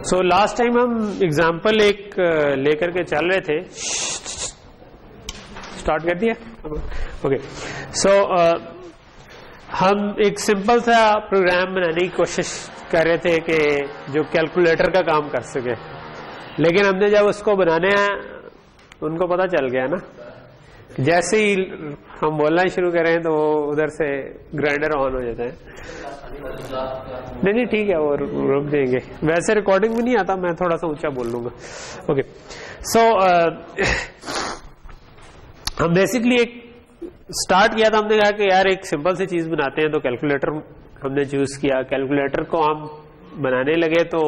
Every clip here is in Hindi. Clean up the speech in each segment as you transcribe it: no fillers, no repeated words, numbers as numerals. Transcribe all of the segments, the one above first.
सो लास्ट टाइम हम एग्जाम्पल एक लेकर के चल रहे थे, स्टार्ट कर दिया। ओके, सो हम एक सिंपल सा प्रोग्राम बनाने की कोशिश कर रहे थे कि जो कैलकुलेटर का काम कर सके, लेकिन हमने जब उसको बनाने उनको पता चल गया ना, जैसे ही हम बोलना शुरू करें तो उधर से ग्राइंडर ऑन हो जाता है। नहीं ठीक है, वो रुक देंगे, वैसे रिकॉर्डिंग में नहीं आता, मैं थोड़ा सा ऊंचा बोल लूंगा। ओके, सो हम बेसिकली एक स्टार्ट किया था, हमने कहा कि यार एक सिंपल सी चीज बनाते हैं, तो कैलकुलेटर हमने चूज किया। कैलकुलेटर को हम बनाने लगे तो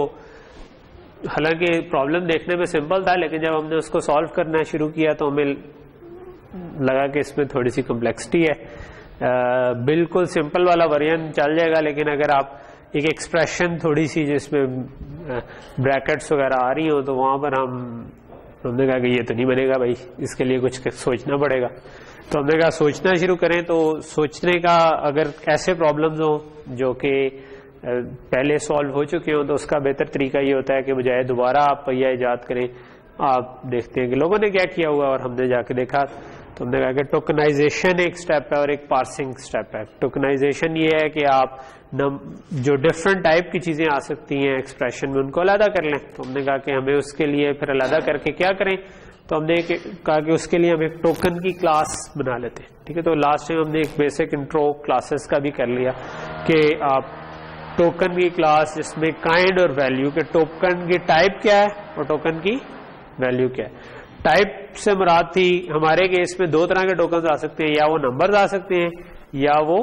हालांकि प्रॉब्लम देखने में सिंपल था, लेकिन जब हमने उसको सॉल्व करना शुरू किया तो हमें लगा कि इसमें थोड़ी सी कॉम्प्लेक्सिटी है। बिल्कुल सिंपल वाला वर्जन चल जाएगा, लेकिन अगर आप एक एक्सप्रेशन थोड़ी सी जिसमें ब्रैकेट्स वगैरह आ रही हो तो वहां पर हमने कहा कि ये तो नहीं बनेगा भाई, इसके लिए कुछ सोचना पड़ेगा। तो हमने कहा सोचना शुरू करें। तो सोचने का अगर ऐसे प्रॉब्लम्स हो जो कि पहले सॉल्व हो चुके हो तो उसका बेहतर तरीका ये होता है कि बजाय दोबारा आप पहिया ईजाद करें, आप देखते हैं कि लोगों ने क्या किया हुआ और हमने जाके देखा। तो हमने कहा कि टोकनाइजेशन एक स्टेप है और एक पार्सिंग स्टेप है। टोकनाइजेशन ये है कि आप जो डिफरेंट टाइप की चीजें आ सकती हैं एक्सप्रेशन में उनको अलग कर लें। तो हमने कहा कि हमें उसके लिए फिर अलग करके क्या करें, तो हमने कहा कि उसके लिए हम एक टोकन की क्लास बना लेते हैं। ठीक है, तो लास्ट टाइम हमने एक बेसिक इंट्रो क्लासेस का भी कर लिया कि आप टोकन की क्लास जिसमें काइंड और वैल्यू के, टोकन की टाइप क्या है और टोकन की वैल्यू क्या है। टाइप से मुराद थी हमारे केस में दो तरह के टोकन आ सकते हैं, या वो नंबर्स आ सकते हैं या वो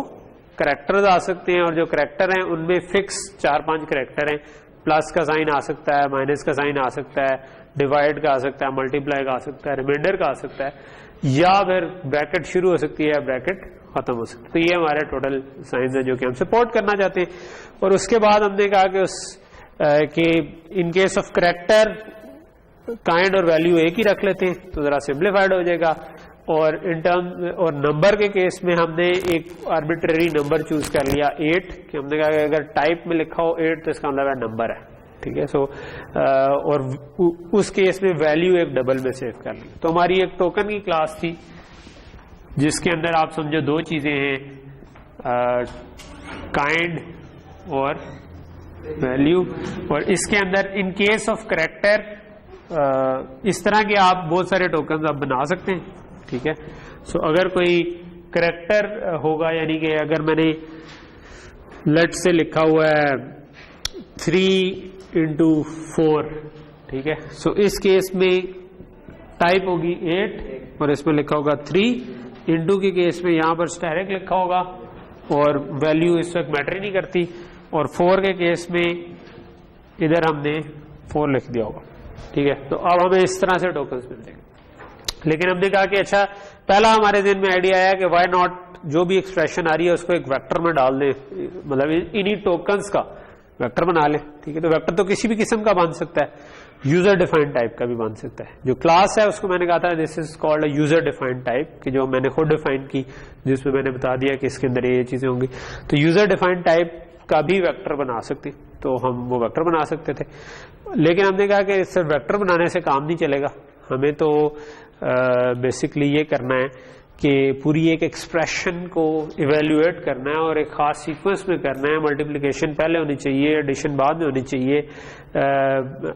करैक्टर्स आ सकते हैं। और जो करैक्टर हैं उनमें फिक्स 4-5 करैक्टर हैं। प्लस का साइन आ सकता है, माइनस का साइन आ सकता है, डिवाइड का आ सकता है, मल्टीप्लाई का आ सकता है, रिमाइंडर का आ सकता है, या फिर ब्रैकेट शुरू हो सकती है या ब्रैकेट खत्म हो सकती है। तो ये हमारे टोटल साइंस है जो कि हम सपोर्ट करना चाहते हैं। और उसके बाद हमने कहा कि in case of character kind और वैल्यू एक ही रख लेते हैं तो जरा सिंप्लीफाइड हो जाएगा। और इन टर्म और नंबर के केस में हमने एक आर्बिट्रेरी नंबर चूज कर लिया 8, कि हमने कहा कि अगर टाइप में लिखा हो 8 तो इसका मतलब नंबर है। ठीक है, सो और उस केस में वैल्यू एक डबल में सेव कर ली। तो हमारी एक टोकन की क्लास थी जिसके अंदर आप समझो दो चीजें हैं, काइंड और वैल्यू। और इसके अंदर इन केस ऑफ करैक्टर इस तरह के आप बहुत सारे टोकन आप बना सकते हैं। ठीक है, सो अगर कोई करैक्टर होगा, यानी कि अगर मैंने लेट से लिखा हुआ है 3x4, ठीक है, सो इस केस में टाइप होगी 8 और इसमें लिखा होगा 3। इंटू के केस में यहां पर डायरेक्ट लिखा होगा और वैल्यू इस वक्त मैटर नहीं करती। और 4 के केस में इधर हमने 4 लिख दिया होगा। ठीक है, तो अब हमें इस तरह से टोकन्स मिल जाएंगे। लेकिन हमने कहा कि अच्छा, पहला हमारे दिन में आइडिया आया कि व्हाई नॉट जो भी एक्सप्रेशन आ रही है उसको एक वेक्टर में डाल दें, मतलब इन्हीं टोकन्स का वेक्टर बना लें। ठीक है, तो वेक्टर तो किसी भी किस्म का बन सकता है, यूजर डिफाइंड टाइप का भी बन सकता है। जो क्लास है उसको मैंने कहा था this is called a user defined type, कि जो मैंने खुद डिफाइन की, जिसमें मैंने बता दिया कि इसके अंदर ये चीजें होंगी। तो यूजर डिफाइंड टाइप का भी वेक्टर बना सकते, तो हम वो वेक्टर बना सकते थे। लेकिन हमने कहा कि सिर्फ वेक्टर बनाने से काम नहीं चलेगा, हमें तो बेसिकली ये करना है कि पूरी एक एक्सप्रेशन को इवेल्युएट करना है और एक खास सीक्वेंस में करना है। मल्टीप्लिकेशन पहले होनी चाहिए, एडिशन बाद में होनी चाहिए,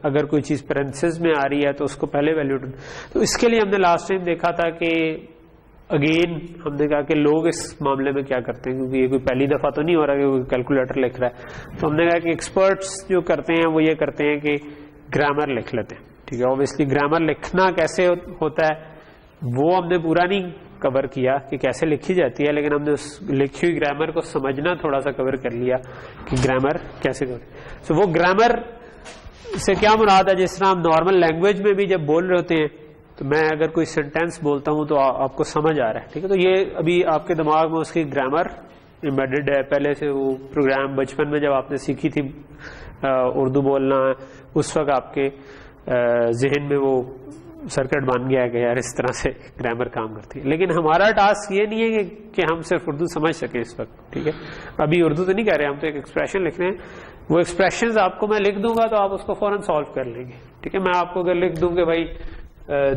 अगर कोई चीज पैरेंथेसिस में आ रही है तो उसको पहले वैल्यूएट। तो इसके लिए हमने लास्ट टाइम देखा था कि अगेन हमने कहा कि लोग इस मामले में क्या करते हैं, क्योंकि ये कोई पहली दफा तो नहीं हो रहा कि कोई कैलकुलेटर लिख रहा है। तो हमने कहा कि एक्सपर्ट्स जो करते हैं वो ये करते हैं कि ग्रामर लिख लेते हैं। ठीक है, ऑब्वियसली ग्रामर लिखना कैसे होता है वो हमने पूरा नहीं कवर किया कि कैसे लिखी जाती है, लेकिन हमने उस लिखी हुई ग्रामर को समझना थोड़ा सा कवर कर लिया कि ग्रामर कैसे करते। सो वो ग्रामर से क्या मुराद है, जिस तरह हम नॉर्मल लैंग्वेज में भी जब बोल रहे होते हैं, तो मैं अगर कोई सेंटेंस बोलता हूं तो आपको समझ आ रहा है। ठीक है, तो ये अभी आपके दिमाग में उसकी ग्रामर एम्बेडेड है। पहले से वो प्रोग्राम बचपन में जब आपने सीखी थी उर्दू बोलना, उस वक्त आपके जहन में वो सर्किट बन गया कि यार इस तरह से ग्रामर काम करती है। लेकिन हमारा टास्क ये नहीं है कि हम सिर्फ उर्दू समझ सके इस वक्त। ठीक है, अभी उर्दू तो नहीं कह रहे, हम तो एक एक्सप्रेशन लिख रहे हैं वो एक्सप्रेशंस आपको मैं लिख दूंगा तो आप उसको फौरन सॉल्व कर लेंगे, ठीक है। मैं आपको अगर लिख दूं कि भाई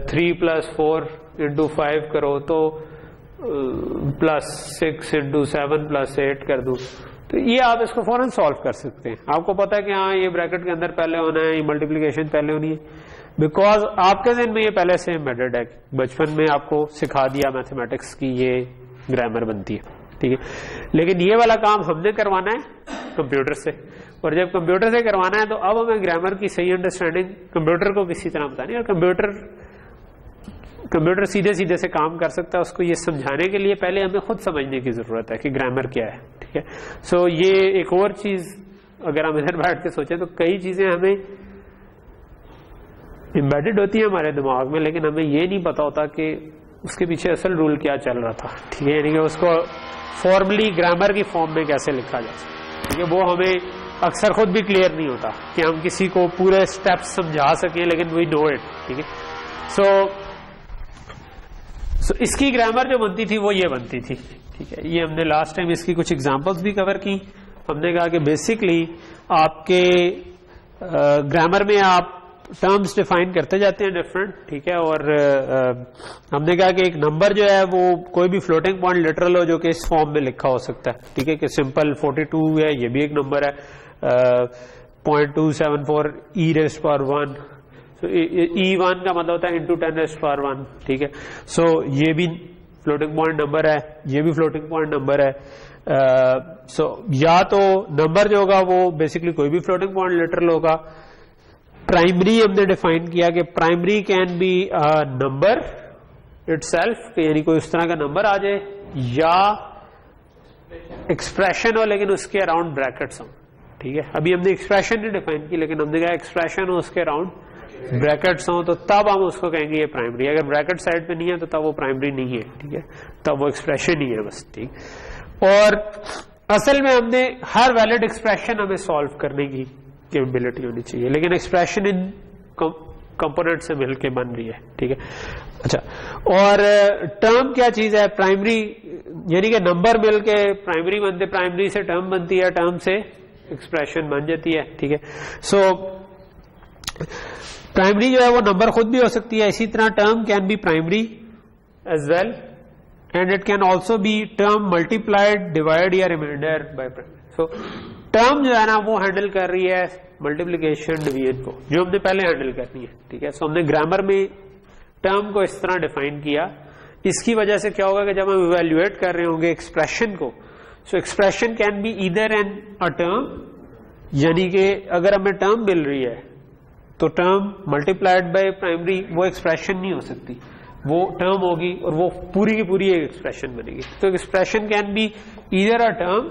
3 + 4 × 5 करो तो +6 × 7 + 8 कर दूं, तो ये आप इसको फौरन सॉल्व कर सकते हैं। आपको पता है कि हाँ ये ब्रैकेट के अंदर पहले होना है, ये मल्टीप्लिकेशन पहले होनी है, बिकॉज आपके ज़हन में ये पहले से एम्बेडेड है, बचपन में आपको सिखा दिया मैथमेटिक्स की ये ग्रामर बनती है, ठीक है। लेकिन ये वाला काम हमने करवाना है कंप्यूटर से, और जब कंप्यूटर से करवाना है तो अब हमें ग्रामर की सही अंडरस्टैंडिंग कंप्यूटर को किसी तरह बतानी, और कंप्यूटर सीधे सीधे से काम कर सकता है। उसको ये समझाने के लिए पहले हमें खुद समझने की जरूरत है कि ग्रामर क्या है, ठीक है। सो ये एक और चीज अगर हम इधर बैठ के सोचें तो कई चीजें हमें एम्बेडेड होती है हमारे दिमाग में, लेकिन हमें ये नहीं पता होता कि उसके पीछे असल रूल क्या चल रहा था, ठीक है। यानी कि उसको फॉर्मली ग्रामर की फॉर्म में कैसे लिखा जा सकता, ठीक है, वो हमें अक्सर खुद भी क्लियर नहीं होता कि हम किसी को पूरे स्टेप्स समझा सकें, लेकिन वी नो इट, ठीक है। सो इसकी ग्रामर जो बनती थी वो ये बनती थी, ठीक है। ये हमने लास्ट टाइम इसकी कुछ एग्जांपल्स भी कवर की। हमने कहा कि बेसिकली आपके ग्रामर में आप टर्म्स डिफाइन करते जाते हैं डिफरेंट, ठीक है। और हमने कहा कि एक नंबर जो है वो कोई भी फ्लोटिंग पॉइंट लिटरल हो जो कि इस फॉर्म में लिखा हो सकता है, ठीक है, कि सिंपल 42 है, ये भी एक नंबर है, 0.274 e⁻⁴ तो E1 का मतलब होता है × 10⁻⁴, ठीक है। सो ये भी फ्लोटिंग पॉइंट नंबर है, ये भी फ्लोटिंग पॉइंट नंबर है। सो या तो नंबर जो होगा वो बेसिकली कोई भी फ्लोटिंग पॉइंट लिटरल होगा। प्राइमरी हमने डिफाइन किया कि primary can be number itself, यानी कोई उस तरह का नंबर आ जाए, या एक्सप्रेशन हो लेकिन उसके अराउंड ब्रैकेट्स हो, ठीक है। अभी हमने एक्सप्रेशन नहीं डिफाइन की, लेकिन हमने कहा एक्सप्रेशन हो उसके अराउंड ब्रैकेट्स हो तो तब हम उसको कहेंगे ये प्राइमरी। अगर ब्रैकेट साइड पे नहीं है तो तब वो प्राइमरी नहीं है, ठीक है, तब वो एक्सप्रेशन ही है बस, ठीक। और असल में हमने हर वैलिड एक्सप्रेशन हमें सॉल्व करने की कैपेबिलिटी होनी चाहिए, लेकिन एक्सप्रेशन इन कंपोनेंट से मिलके बन रही है, ठीक है। अच्छा, और टर्म क्या चीज है? प्राइमरी यानी कि नंबर मिलके प्राइमरी बनते, प्राइमरी से टर्म बनती है, टर्म से एक्सप्रेशन बन जाती है, ठीक है। सो प्राइमरी जो है वो नंबर खुद भी हो सकती है, इसी तरह term can be primary as well, and it can also be term multiplied, divide या remainder by primary. So term जो है ना वो हैंडल कर रही है मल्टीप्लिकेशन डिवीजन को, जो हमने पहले हैंडल करनी है, ठीक है। सो हमने ग्रामर में टर्म को इस तरह डिफाइन किया। इसकी वजह से क्या होगा कि जब हम इवेल्युएट कर रहे होंगे एक्सप्रेशन को, so expression can be either an a term, यानी कि अगर हमें टर्म मिल रही है तो टर्म मल्टीप्लाइड बाय प्राइमरी वो एक्सप्रेशन नहीं हो सकती, वो टर्म होगी और वो पूरी की पूरी एक एक्सप्रेशन बनेगी। तो expression can be either a term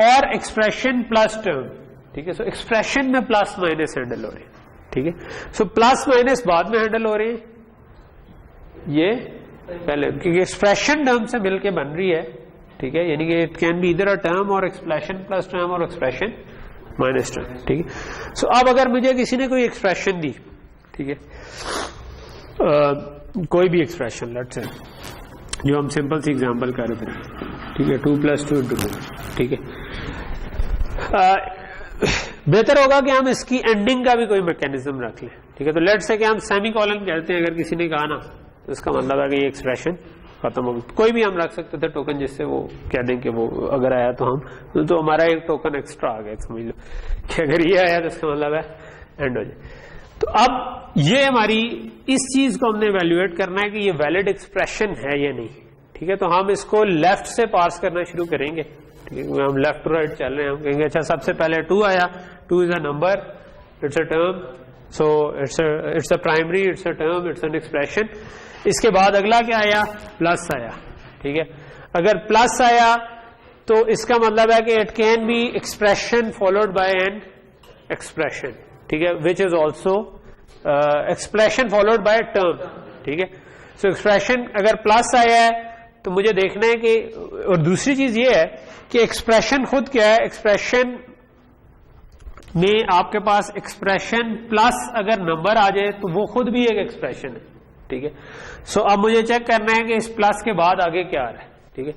और एक्सप्रेशन प्लस टर्म, ठीक है। सो एक्सप्रेशन में प्लस माइनस हैंडल हो रहे हैं, ठीक है। सो प्लस माइनस बाद में हैंडल हो रहे हैं, ये पहले, क्योंकि एक्सप्रेशन टर्म से मिलके बन रही है, ठीक है। यानी कि it can be either a term और एक्सप्रेशन प्लस टर्म और एक्सप्रेशन माइनस टर्म, ठीक है। सो अब अगर मुझे किसी ने कोई एक्सप्रेशन दी, ठीक है, कोई भी एक्सप्रेशन लेट्स से जो हम सिंपल सी एग्जांपल कर रहे थे, ठीक है, 2 + 2 × 2, ठीक है। बेहतर होगा कि हम इसकी एंडिंग का भी कोई मैकेनिज्म रख लें, ठीक है। तो लेट्स से कि हम सेमीकोलन कहते हैं, अगर किसी ने कहा ना तो इसका मतलब है कि ये एक्सप्रेशन खत्म हो गई। कोई भी हम रख सकते थे टोकन, जिससे वो कह दें कि वो अगर आया तो हम तो हमारा एक टोकन एक्स्ट्रा आ गया, समझ लो कि अगर ये आया तो इसका मतलब है एंड हो जाए। तो अब ये हमारी इस चीज को हमने इवैल्यूएट करना है कि ये वैलिड एक्सप्रेशन है या नहीं, ठीक है। तो हम इसको लेफ्ट से पार्स करना शुरू करेंगे, ठीक है। हम लेफ्ट टू राइट चल रहे हैं, हम कहेंगे अच्छा सबसे पहले 2 आया, 2 is a number, it's a term, so it's a primary, it's a term, it's an expression. इसके बाद अगला क्या आया? प्लस आया, ठीक है। अगर प्लस आया तो इसका मतलब है कि it can be expression followed by N expression, ठीक है, which is also expression followed by term, ठीक है। सो एक्सप्रेशन अगर प्लस आया है तो मुझे देखना है कि, और दूसरी चीज ये है कि एक्सप्रेशन खुद क्या है, एक्सप्रेशन में आपके पास एक्सप्रेशन प्लस अगर नंबर आ जाए तो वो खुद भी एक एक्सप्रेशन है, ठीक है। सो अब मुझे चेक करना है कि इस प्लस के बाद आगे क्या आ रहा है, ठीक है।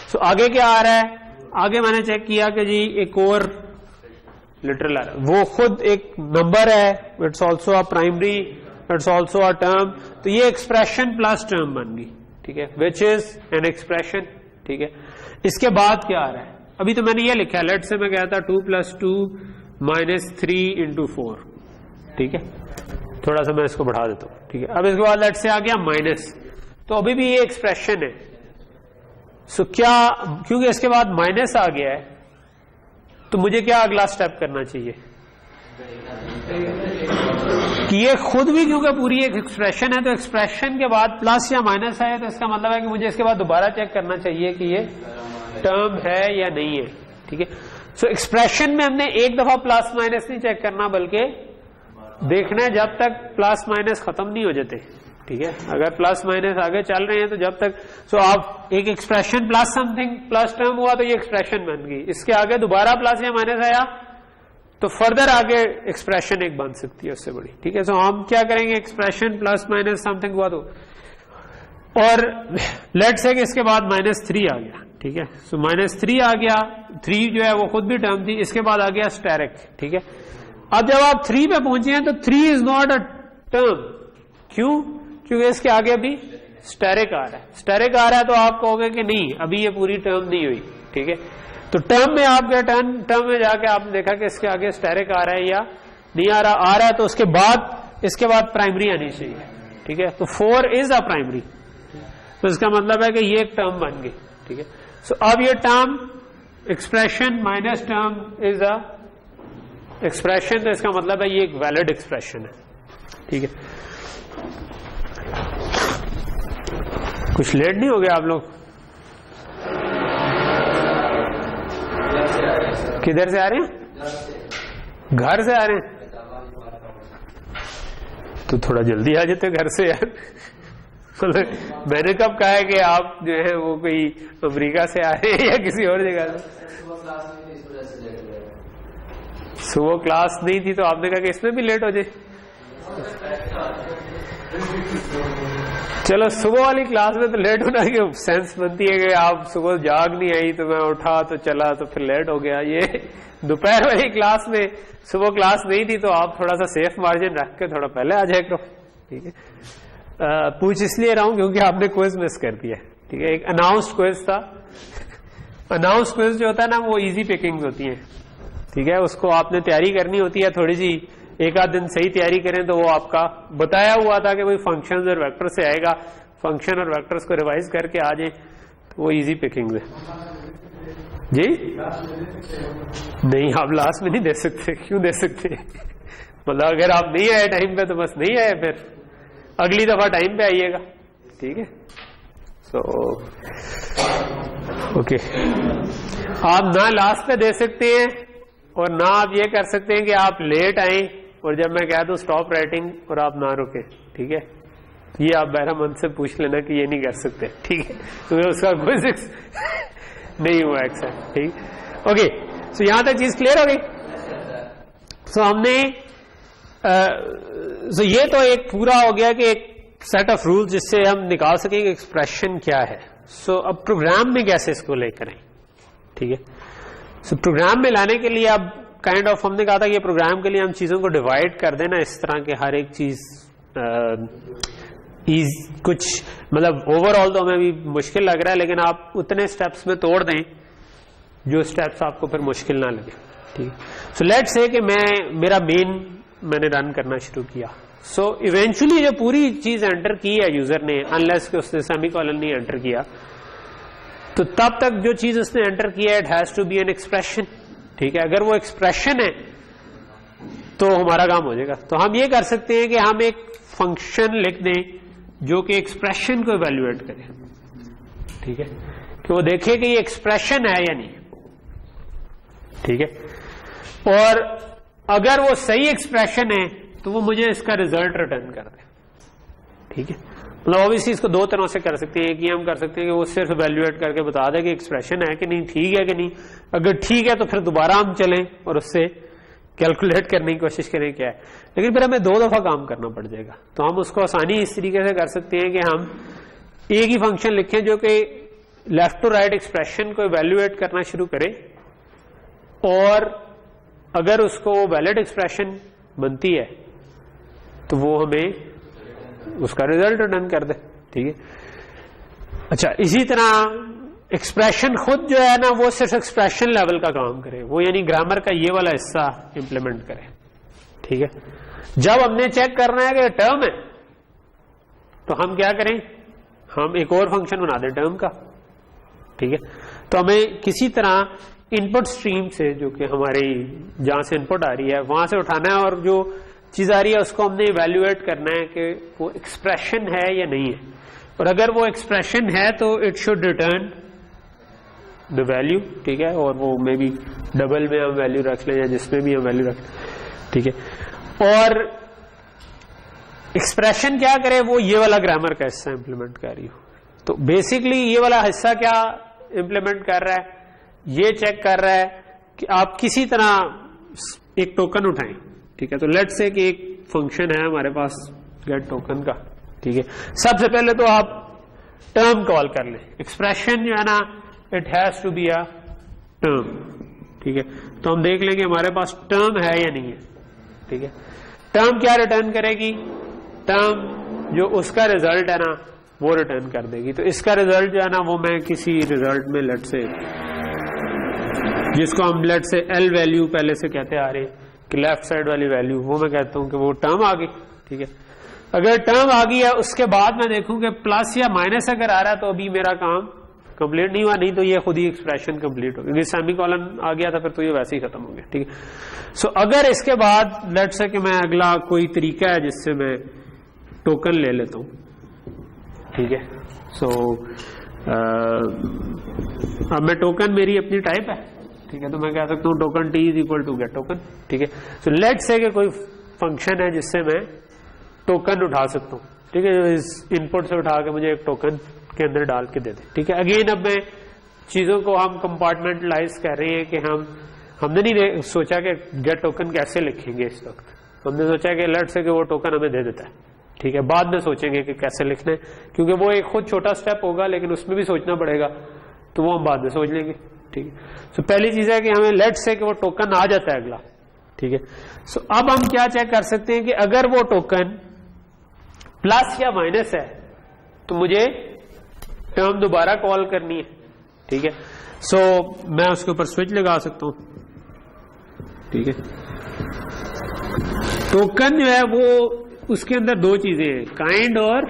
सो आगे क्या आ रहा है? आगे मैंने चेक किया कि जी एक और लिटरल आ रहा है, वो खुद एक नंबर है, it's also a primary, it's also a term, तो ये एक्सप्रेशन प्लस टर्म बन गई, ठीक है, विच इज एन एक्सप्रेशन, ठीक है। इसके बाद क्या आ रहा है, अभी तो मैंने ये लिखा है, लेट से मैं कहता 2 + 2 - 3 × 4, ठीक है, थोड़ा सा मैं इसको बढ़ा देता हूं, ठीक है। अब इसके बाद लेट से आ गया माइनस, तो अभी भी ये एक्सप्रेशन है। सो क्या, क्योंकि इसके बाद माइनस आ गया है, तो मुझे क्या अगला स्टेप करना चाहिए कि ये खुद भी, क्योंकि पूरी एक एक्सप्रेशन है, तो एक्सप्रेशन के बाद प्लस या माइनस आए, तो इसका मतलब है कि मुझे इसके बाद दोबारा चेक करना चाहिए कि ये टर्म है या नहीं है, ठीक है। सो एक्सप्रेशन में हमने एक दफा प्लस माइनस नहीं चेक करना, बल्कि देखना है जब तक प्लस माइनस खत्म नहीं हो जाते, ठीक है। अगर प्लस माइनस आगे चल रहे हैं तो जब तक, सो आप एक expression plus something plus term हुआ तो ये एक्सप्रेशन बन गई, इसके आगे दोबारा प्लस या माइनस आया तो फर्दर आगे एक्सप्रेशन एक बन सकती है उससे बड़ी, ठीक है। सो हम क्या करेंगे, एक्सप्रेशन प्लस माइनस समथिंग हुआ तो, और लेट्स से कि इसके बाद -3 आ गया, ठीक है। सो -3 आ गया, 3 जो है वो खुद भी टर्म थी, इसके बाद आ गया स्टेरिक, ठीक है। अब जब आप 3 पे पहुंचे हैं तो 3 इज नॉट अ टर्म, क्यों, क्योंकि इसके आगे अभी स्टेरिक आ रहा है, स्टेरिक आ रहा है तो आप कहोगे कि नहीं अभी ये पूरी टर्म नहीं हुई, ठीक है। तो टर्म में आप गए, टर्म में जाके आपने देखा कि इसके आगे स्टेरिक आ रहा है या नहीं आ रहा है, तो उसके बाद इसके बाद प्राइमरी आनी चाहिए, ठीक है। तो 4 इज अ प्राइमरी, तो इसका मतलब है कि ये एक टर्म बन गई, ठीक है। सो अब ये term expression minus term is a expression, तो इसका मतलब है ये एक वैलिड एक्सप्रेशन है, ठीक है। कुछ लेट नहीं हो गया आप लोग? किधर से आ रहे हैं? घर से आ रहे हैं, तो थोड़ा जल्दी आ जाते घर से यार। मैंने कब कहा है कि आप जो है वो कोई अमेरिका से आ रहे हैं या किसी और जगह से? सुबह क्लास नहीं थी तो आपने कहा कि इसमें भी लेट हो जाए। चलो सुबह वाली क्लास में तो लेट होना की सेंस बनती है कि आप सुबह जाग नहीं आई तो मैं उठा तो चला तो फिर लेट हो गया। ये दोपहर वाली क्लास में सुबह क्लास नहीं थी तो आप थोड़ा सा सेफ मार्जिन रख के थोड़ा पहले आ जाए करो, ठीक है। पूछ इसलिए रहा हूं क्योंकि आपने क्विज मिस कर दिया, ठीक है। एक अनाउंस्ड क्विज था, अनाउंस्ड क्विज जो होता है ना वो इजी पिकिंग्स होती है, ठीक है। उसको आपने तैयारी करनी होती है, थोड़ी सी एक आध दिन सही तैयारी करें तो वो आपका बताया हुआ था कि भाई फंक्शंस और वेक्टर से आएगा, फंक्शन और वेक्टर्स को रिवाइज करके आ जाए, तो वो इजी पिकिंग है जी। नहीं आप लास्ट में नहीं दे सकते, क्यों दे सकते? मतलब अगर आप नहीं आए टाइम पे तो बस नहीं आए, फिर अगली दफा टाइम पे आइएगा, ठीक है। सो ओके, आप ना लास्ट पे दे सकते हैं और ना आप ये कर सकते हैं कि आप लेट आए और जब मैं कह दूं स्टॉप राइटिंग और आप ना रुके, ठीक है। ये आप बहरा मन से पूछ लेना कि ये नहीं कर सकते, ठीक है। तो उसका कोई नहीं हुआ एक्सेप्ट, ठीक। ओके, सो यहां तक चीज क्लियर हो गई। सो हमने सो ये तो एक पूरा हो गया कि एक सेट ऑफ रूल्स जिससे हम निकाल सकेंगे एक्सप्रेशन क्या है। सो अब प्रोग्राम में कैसे इसको लेकर आए, ठीक है। सो प्रोग्राम में लाने के लिए अब काइंड ऑफ हमने कहा था कि प्रोग्राम के लिए हम चीजों को डिवाइड कर देना इस तरह के हर एक चीज कुछ मतलब ओवरऑल तो हमें भी मुश्किल लग रहा है, लेकिन आप उतने स्टेप्स में तोड़ दें जो स्टेप्स आपको फिर मुश्किल ना लगे, ठीक है। सो लेट्स से कि मेरा मैंने रन करना शुरू किया। सो इवेंचुअली जो पूरी चीज एंटर की है यूजर ने, अनलेस कि उसने सेमीकोलन नहीं एंटर किया, तो तब तक जो चीज उसने एंटर किया है it has to be an expression, ठीक है। अगर वो एक्सप्रेशन है तो हमारा काम हो जाएगा। तो हम ये कर सकते हैं कि हम एक फंक्शन लिख दें जो कि एक्सप्रेशन को इवैल्यूएट करे, ठीक है, कि वो देखे कि ये एक्सप्रेशन है या नहीं, ठीक है। और अगर वो सही एक्सप्रेशन है तो वो मुझे इसका रिजल्ट रिटर्न कर दे, ठीक है। मतलब ऑब्वियसली इसको दो तरह से कर सकते हैं, कि हम कर सकते हैं कि वो सिर्फ इवैल्यूएट करके बता दे कि एक्सप्रेशन है कि नहीं, ठीक है कि नहीं। अगर ठीक है तो फिर दोबारा हम चलें और उससे कैलकुलेट करने की कोशिश करें क्या है, लेकिन फिर हमें 2 दफा काम करना पड़ जाएगा। तो हम उसको आसानी इस तरीके से कर सकते हैं कि हम एक ही फंक्शन लिखें जो कि लेफ्ट टू राइट एक्सप्रेशन को इवैल्यूएट करना शुरू करे और अगर उसको वैलिड एक्सप्रेशन बनती है तो वो हमें उसका रिजल्ट रिटर्न कर दे, ठीक है। अच्छा, इसी तरह एक्सप्रेशन खुद जो है ना वो सिर्फ एक्सप्रेशन लेवल का काम करे, वो यानी ग्रामर का ये वाला हिस्सा इंप्लीमेंट करे, ठीक है। जब हमने चेक करना है कि टर्म है तो हम क्या करें, हम एक और फंक्शन बना दें टर्म का, ठीक है। तो हमें किसी तरह इनपुट स्ट्रीम से, जो कि हमारी जहां से इनपुट आ रही है वहां से उठाना है, और जो चीज आ रही है उसको हमने इवेल्युएट करना है कि वो एक्सप्रेशन है या नहीं है, और अगर वो एक्सप्रेशन है तो it should return the value, ठीक है। और वो मे बी डबल में हम वैल्यू रख लें या जिसमें भी हम वैल्यू रख लें, ठीक है। और एक्सप्रेशन क्या करे, वो ये वाला ग्रामर का हिस्सा इंप्लीमेंट कर रही हो। तो बेसिकली ये वाला हिस्सा क्या इंप्लीमेंट कर रहा है, ये चेक कर रहा है कि आप किसी तरह एक टोकन उठाएं, ठीक है। तो लेट्स से कि एक फंक्शन है हमारे पास गेट टोकन का, ठीक है। सबसे पहले तो आप टर्म कॉल कर लें, एक्सप्रेशन जो है ना it has to be a term, ठीक है। तो हम देख लेंगे हमारे पास टर्म है या नहीं है, ठीक है। टर्म क्या रिटर्न करेगी, टर्म जो उसका रिजल्ट है ना वो रिटर्न कर देगी। तो इसका रिजल्ट जो है ना वो मैं किसी रिजल्ट में लेट से, जिसको हम लेट से एल वैल्यू पहले से कहते आ रहे हैं कि लेफ्ट साइड वाली वैल्यू, वो मैं कहता हूं कि वो टर्म आ गई, ठीक है। अगर टर्म आ गई है उसके बाद मैं देखूं कि प्लस या माइनस अगर आ रहा है तो अभी मेरा काम कंप्लीट नहीं हुआ, नहीं तो ये खुद ही एक्सप्रेशन कंप्लीट हो गया। सेमीकोलन आ गया था फिर तो ये वैसे ही खत्म हो गया, ठीक है। सो अगर इसके बाद लेट से कि मैं अगला कोई तरीका है जिससे मैं टोकन ले लेता हूं, ठीक है। सो अब मैं टोकन मेरी अपनी टाइप है, ठीक है। तो मैं कह सकता हूं token t is equal to get token, ठीक है। सो लेट से कि कोई फंक्शन है जिससे मैं टोकन उठा सकता हूं, ठीक है। इस इनपुट से उठा के मुझे एक टोकन के अंदर डाल के दे दे, ठीक है। अगेन अब मैं चीजों को हम कंपार्टमेंटलाइज कर रहे हैं कि हमने नहीं सोचा कि गेट टोकन कैसे लिखेंगे इस वक्त, हमने सोचा कि लेट से कि वो टोकन हमें दे देता है, ठीक है। बाद में सोचेंगे कि कैसे लिखना है, क्योंकि वो एक खुद छोटा स्टेप होगा लेकिन उसमें भी सोचना पड़ेगा, तो वो हम बाद में सोच लेंगे, ठीक है। सो पहली चीज है कि हमें लेट से कि वो टोकन आ जाता है अगला, ठीक है। सो अब हम क्या चेक कर सकते हैं कि अगर वो टोकन प्लस या माइनस है तो मुझे टर्म दोबारा कॉल करनी है, ठीक है। सो मैं उसके ऊपर स्विच लगा सकता हूं, ठीक है। टोकन जो है वो उसके अंदर दो चीजें हैं, काइंड और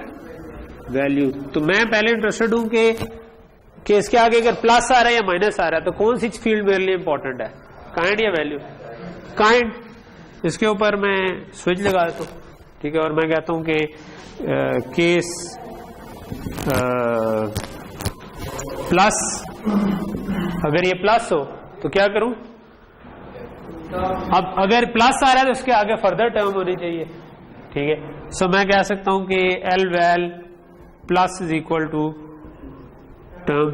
वैल्यू। तो मैं पहले इंटरेस्टेड हूं कि इसके आगे अगर प्लस आ रहा है या माइनस आ रहा है तो कौन सी फील्ड मेरे लिए इंपॉर्टेंट है, काइंड या वैल्यू। काइंड, इसके ऊपर मैं स्विच लगा देता हूं, ठीक है। और मैं कहता हूं कि केस प्लस, अगर ये प्लस हो तो क्या करूं, अब अगर प्लस आ रहा है तो उसके आगे फर्दर टर्म होनी चाहिए, ठीक है। सो मैं कह सकता हूं कि l val plus is equal to term.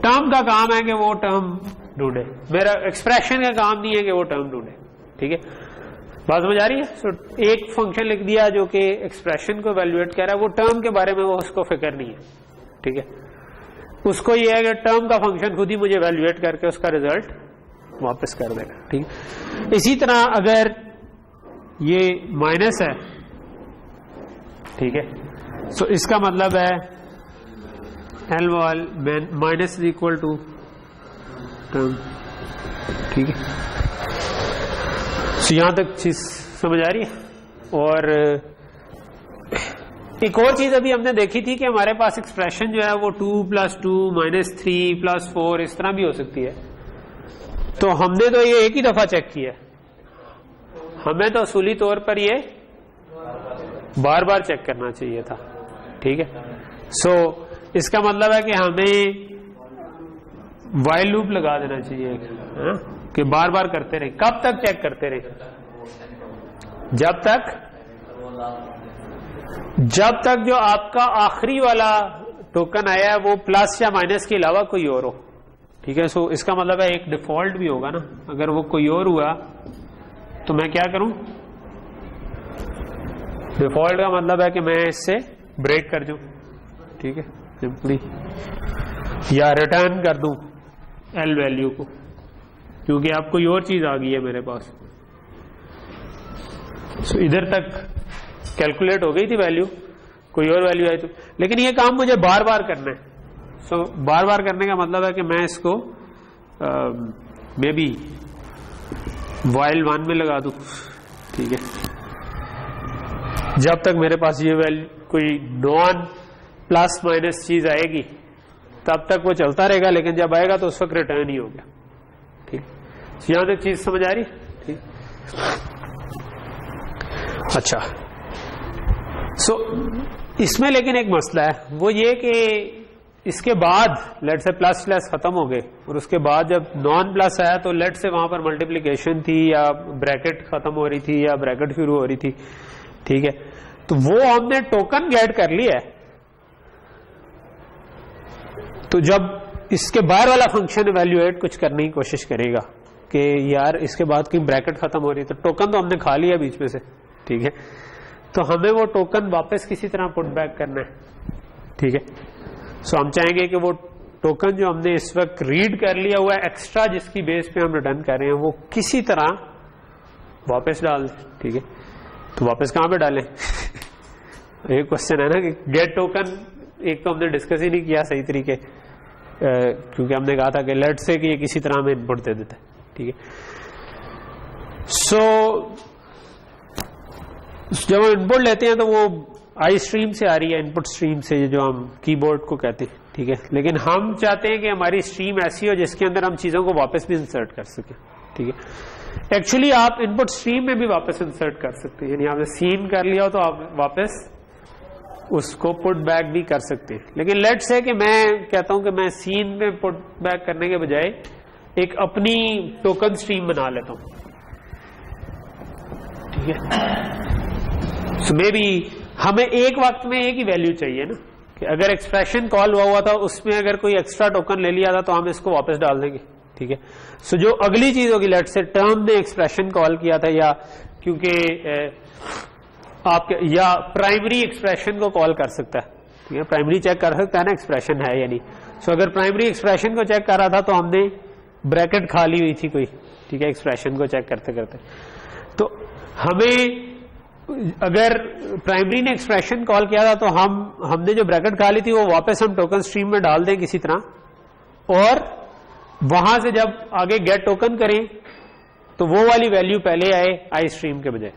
Term का काम है कि वो टर्म ढूंढे, मेरा एक्सप्रेशन का काम नहीं है कि वो टर्म ढूंढे, ठीक है। बात समझ आ रही है। सो एक फंक्शन लिख दिया जो कि एक्सप्रेशन को इवैल्यूएट कर रहा है, वो टर्म के बारे में वो उसको फिक्र नहीं है, ठीक है। उसको ये है कि टर्म का फंक्शन खुद ही मुझे इवैल्यूएट करके उसका रिजल्ट वापस कर देगा, ठीक है। इसी तरह अगर ये माइनस है, ठीक है, सो इसका मतलब है l val minus is equal to term, ठीक है। सो यहां तक चीज समझ आ रही है। और एक और चीज अभी हमने देखी थी कि हमारे पास एक्सप्रेशन जो है वो 2 + 2 -3 + 4 इस तरह भी हो सकती है। तो हमने तो ये एक ही दफा चेक किया, हमें तो असूली तौर पर ये बार बार चेक करना चाहिए था, ठीक है। सो इसका मतलब है कि हमें व्हाइल लूप लगा देना चाहिए कि बार बार करते रहे। कब तक चेक करते रहे, जब तक जो आपका आखिरी वाला टोकन आया है वो प्लस या माइनस के अलावा कोई और हो, ठीक है। सो इसका मतलब है एक डिफॉल्ट भी होगा ना, अगर वो कोई और हुआ तो मैं क्या करूं, डिफॉल्ट का मतलब है कि मैं इससे ब्रेक कर दूं, ठीक है, सिंपली, या रिटर्न कर दूं एल वैल्यू को, क्योंकि अब कोई और चीज आ गई है मेरे पास। सो इधर तक कैलकुलेट हो गई थी वैल्यू, कोई और वैल्यू आई तो, लेकिन ये काम मुझे बार बार करना है। सो बार बार करने का मतलब है कि मैं इसको मे बी वाइल 1 में लगा दूं, ठीक है, जब तक मेरे पास ये वैल्यू कोई नॉन प्लस माइनस चीज आएगी तब तक वो चलता रहेगा, लेकिन जब आएगा तो उस वक्त रिटर्न ही हो गया, ठीक। यहां तक चीज समझ आ रही, ठीक। अच्छा, सो इसमें लेकिन एक मसला है, वो ये कि इसके बाद लेट से प्लस प्लस खत्म हो गए और उसके बाद जब नॉन प्लस आया तो लेट से वहां पर मल्टीप्लिकेशन थी या ब्रैकेट खत्म हो रही थी या ब्रैकेट शुरू हो रही थी, ठीक है, तो वो हमने टोकन गेट कर लिया है। तो जब इसके बाहर वाला फंक्शन इवैल्यूएट कुछ करने की कोशिश करेगा कि यार इसके बाद की ब्रैकेट खत्म हो रही है, तो टोकन तो हमने खा लिया बीच में से, ठीक है, तो हमें वो टोकन वापस किसी तरह पुट बैक करना है, ठीक है। सो हम चाहेंगे कि वो टोकन जो हमने इस वक्त रीड कर लिया हुआ है एक्स्ट्रा, जिसकी बेस पे हम रिटर्न कर रहे हैं, वो किसी तरह वापस डाल दें, ठीक है। तो वापस कहां पे डालें एक क्वेश्चन है ना कि गेट टोकन, एक तो हमने डिस्कस ही नहीं किया सही तरीके, क्योंकि हमने कहा था कि लेट से कि ये किसी तरह हमें इनपुट दे देता है, ठीक है। सो जब हम इनपुट लेते हैं तो वो आई स्ट्रीम से आ रही है, इनपुट स्ट्रीम से, जो हम कीबोर्ड को कहते हैं, ठीक है, लेकिन हम चाहते हैं कि हमारी स्ट्रीम ऐसी हो जिसके अंदर हम चीजों को वापस भी इंसर्ट कर सकें, ठीक है। एक्चुअली आप इनपुट स्ट्रीम में भी वापस इंसर्ट कर सकते हैं, यानी आपने सीन कर लिया हो तो आप वापस उसको पुट बैक भी कर सकते हैं, लेकिन लेट से कि मैं कहता हूं कि मैं सीन में पुट बैक करने के बजाय एक अपनी टोकन स्ट्रीम बना लेता हूं, ठीक है। सो मे बी हमें एक वक्त में एक ही वैल्यू चाहिए ना, कि अगर एक्सप्रेशन कॉल हुआ था उसमें अगर कोई एक्स्ट्रा टोकन ले लिया था तो हम इसको वापस डाल देंगे, ठीक है। सो जो अगली चीज होगी, लेट से टर्म ने एक्सप्रेशन कॉल किया था, या क्योंकि आप या प्राइमरी एक्सप्रेशन को कॉल कर सकता है, ठीक है, प्राइमरी चेक कर सकता है ना एक्सप्रेशन है या नहीं। सो अगर प्राइमरी एक्सप्रेशन को चेक कर रहा था तो हमने ब्रैकेट खा ली हुई थी कोई, ठीक है, एक्सप्रेशन को चेक करते करते। तो हमें अगर प्राइमरी ने एक्सप्रेशन कॉल किया था तो हमने जो ब्रैकेट खा ली थी वो वापस हम टोकन स्ट्रीम में डाल दें किसी तरह, और वहां से जब आगे गेट टोकन करें तो वो वाली वैल्यू पहले आए आई स्ट्रीम के बजाय।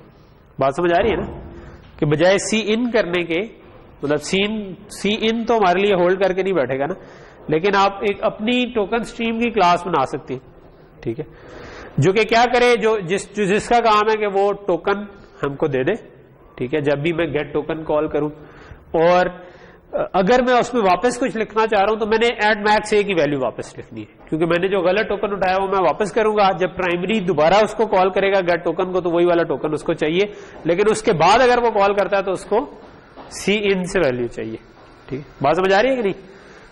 बात समझ आ रही है ना, कि बजाय सी इन करने के, मतलब सी इन तो हमारे लिए होल्ड करके नहीं बैठेगा ना, लेकिन आप एक अपनी टोकन स्ट्रीम की क्लास बना सकती हैं, ठीक है, जो कि क्या करे, जिसका काम है कि वो टोकन हमको दे दे, ठीक है, जब भी मैं गेट टोकन कॉल करूं। और अगर मैं उसमें वापस कुछ लिखना चाह रहा हूं तो मैंने एड मैक्स ए की वैल्यू वापस लिखनी है, क्योंकि मैंने जो गलत टोकन उठाया वो मैं वापस करूंगा। जब प्राइमरी दोबारा उसको कॉल करेगा गेट टोकन को तो वही वाला टोकन उसको चाहिए, लेकिन उसके बाद अगर वो कॉल करता है तो उसको सी इन से वैल्यू चाहिए, ठीक है। बात समझ आ रही है कि नहीं?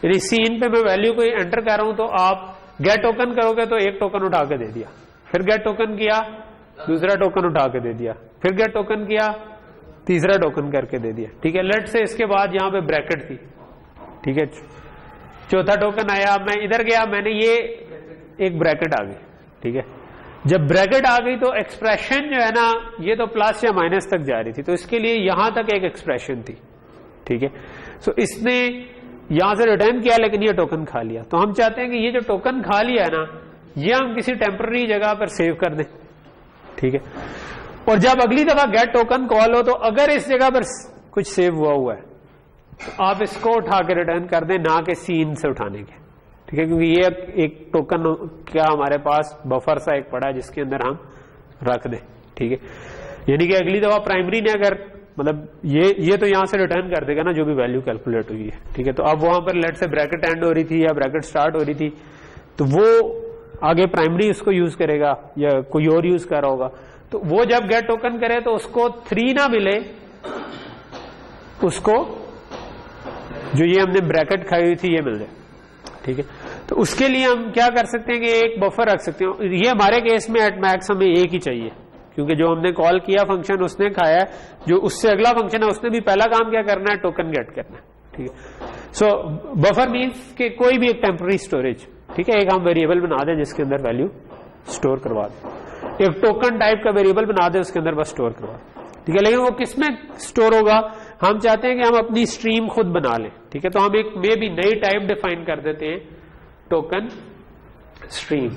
यानी सी इन पे मैं वैल्यू को एंटर कर रहा हूं तो आप गेट टोकन करोगे तो एक टोकन उठा के दे दिया, फिर गेट टोकन किया, दूसरा टोकन उठा के दे दिया, फिर गेट टोकन किया, तीसरा टोकन करके दे दिया, ठीक है। लेट से इसके बाद यहां पे ब्रैकेट थी, ठीक है, चौथा टोकन आया, मैं इधर गया, मैंने ये एक ब्रैकेट आ गई, ठीक है। जब ब्रैकेट आ गई तो एक्सप्रेशन जो है ना, ये तो प्लस या माइनस तक जा रही थी, तो इसके लिए यहां तक एक एक्सप्रेशन थी, ठीक है। सो इसने यहां से रिटर्न किया लेकिन ये टोकन खा लिया, तो हम चाहते हैं कि ये जो टोकन खा लिया है ना, ये हम किसी टेम्पररी जगह पर सेव कर दें, ठीक है। और जब अगली दफा गेट टोकन कॉल हो तो अगर इस जगह पर कुछ सेव हुआ है तो आप इसको उठा के रिटर्न कर दें, ना कि सीन से उठाने के, ठीक है, क्योंकि ये एक टोकन क्या हमारे पास बफर सा एक पड़ा है जिसके अंदर हम रख दें, ठीक है। यानी कि अगली दफा प्राइमरी ने अगर मतलब ये तो यहां से रिटर्न कर देगा ना जो भी वैल्यू कैलकुलेट हुई है, ठीक है। तो अब वहां पर लेट से ब्रैकेट एंड हो रही थी या ब्रैकेट स्टार्ट हो रही थी, तो वो आगे प्राइमरी उसको यूज करेगा या कोई और यूज कर रहा होगा, तो वो जब गेट टोकन करे तो उसको 3 ना मिले, उसको जो ये हमने ब्रैकेट खाई हुई थी ये मिल जाए, ठीक है। तो उसके लिए हम क्या कर सकते हैं कि एक बफर रख सकते हैं। ये हमारे केस में एट मैक्स हमें एक ही चाहिए, क्योंकि जो हमने कॉल किया फंक्शन उसने खाया है, जो उससे अगला फंक्शन है उसने भी पहला काम क्या करना है, टोकन गेट करना है, ठीक है। सो बफर मीन्स कि कोई भी एक टेम्पररी स्टोरेज, ठीक है, एक हम वेरिएबल बना दें जिसके अंदर वैल्यू स्टोर करवा दे, एक टोकन टाइप का वेरिएबल बना दे, उसके अंदर बस स्टोर करवा दे, ठीक है। लेकिन वो किस में स्टोर होगा, हम चाहते हैं कि हम अपनी स्ट्रीम खुद बना लें, ठीक है। तो हम एक में भी नई टाइप डिफाइन कर देते हैं, टोकन स्ट्रीम,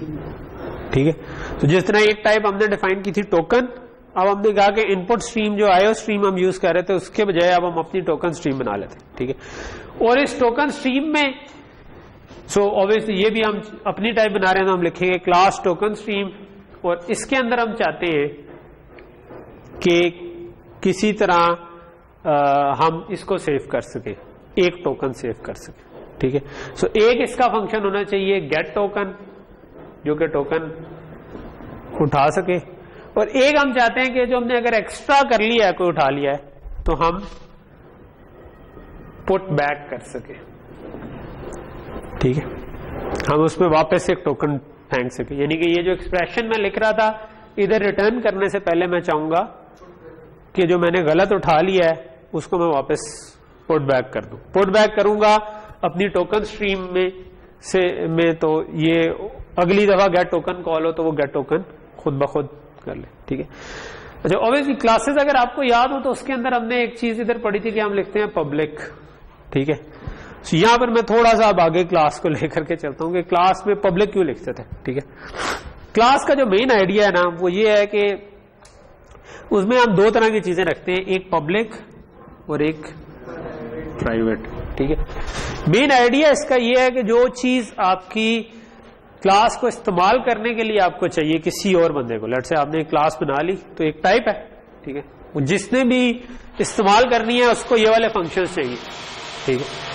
ठीक है। तो जिस तरह एक टाइप हमने डिफाइन की थी टोकन, अब हमने कहा कि इनपुट स्ट्रीम जो आयो स्ट्रीम हम यूज कर रहे थे, उसके बजाय अब हम अपनी टोकन स्ट्रीम बना लेते हैं, ठीक है। और इस टोकन स्ट्रीम में ऑब्वियसली ये भी हम अपनी टाइप बना रहे हैं, तो हम लिखेंगे क्लास टोकन स्ट्रीम, और इसके अंदर हम चाहते हैं कि किसी तरह हम इसको सेव कर सके, एक टोकन सेव कर सके, ठीक है। एक इसका फंक्शन होना चाहिए गेट टोकन, जो कि टोकन उठा सके, और एक हम चाहते हैं कि जो हमने अगर एक्स्ट्रा कर लिया है, कोई उठा लिया है, तो हम पुट बैक कर सके, ठीक है। हम उसमें वापस एक टोकन फेंक सके, यानी कि ये जो एक्सप्रेशन मैं लिख रहा था, इधर रिटर्न करने से पहले मैं चाहूंगा कि जो मैंने गलत उठा लिया है उसको मैं वापस पुट बैक कर दूं। पुट बैक करूंगा अपनी टोकन स्ट्रीम में तो ये अगली दफा गेट टोकन कॉल हो तो वो गेट टोकन खुद ब खुद कर ले, ठीक है। अच्छा, ऑब्वियसली क्लासेस अगर आपको याद हो तो उसके अंदर हमने एक चीज इधर पढ़ी थी कि हम लिखते हैं पब्लिक, ठीक है। यहां पर मैं थोड़ा सा अब आगे क्लास को लेकर के चलता हूं कि क्लास में पब्लिक क्यों लिखते थे, ठीक है। क्लास का जो मेन आइडिया है ना, वो ये है कि उसमें हम दो तरह की चीजें रखते हैं, एक पब्लिक और एक प्राइवेट, ठीक है। मेन आइडिया इसका ये है कि जो चीज आपकी क्लास को इस्तेमाल करने के लिए आपको चाहिए किसी और बंदे को, लेट से आपने एक क्लास बना ली तो एक टाइप है, ठीक है, वो जिसने भी इस्तेमाल करनी है उसको ये वाले फंक्शंस चाहिए, ठीक है।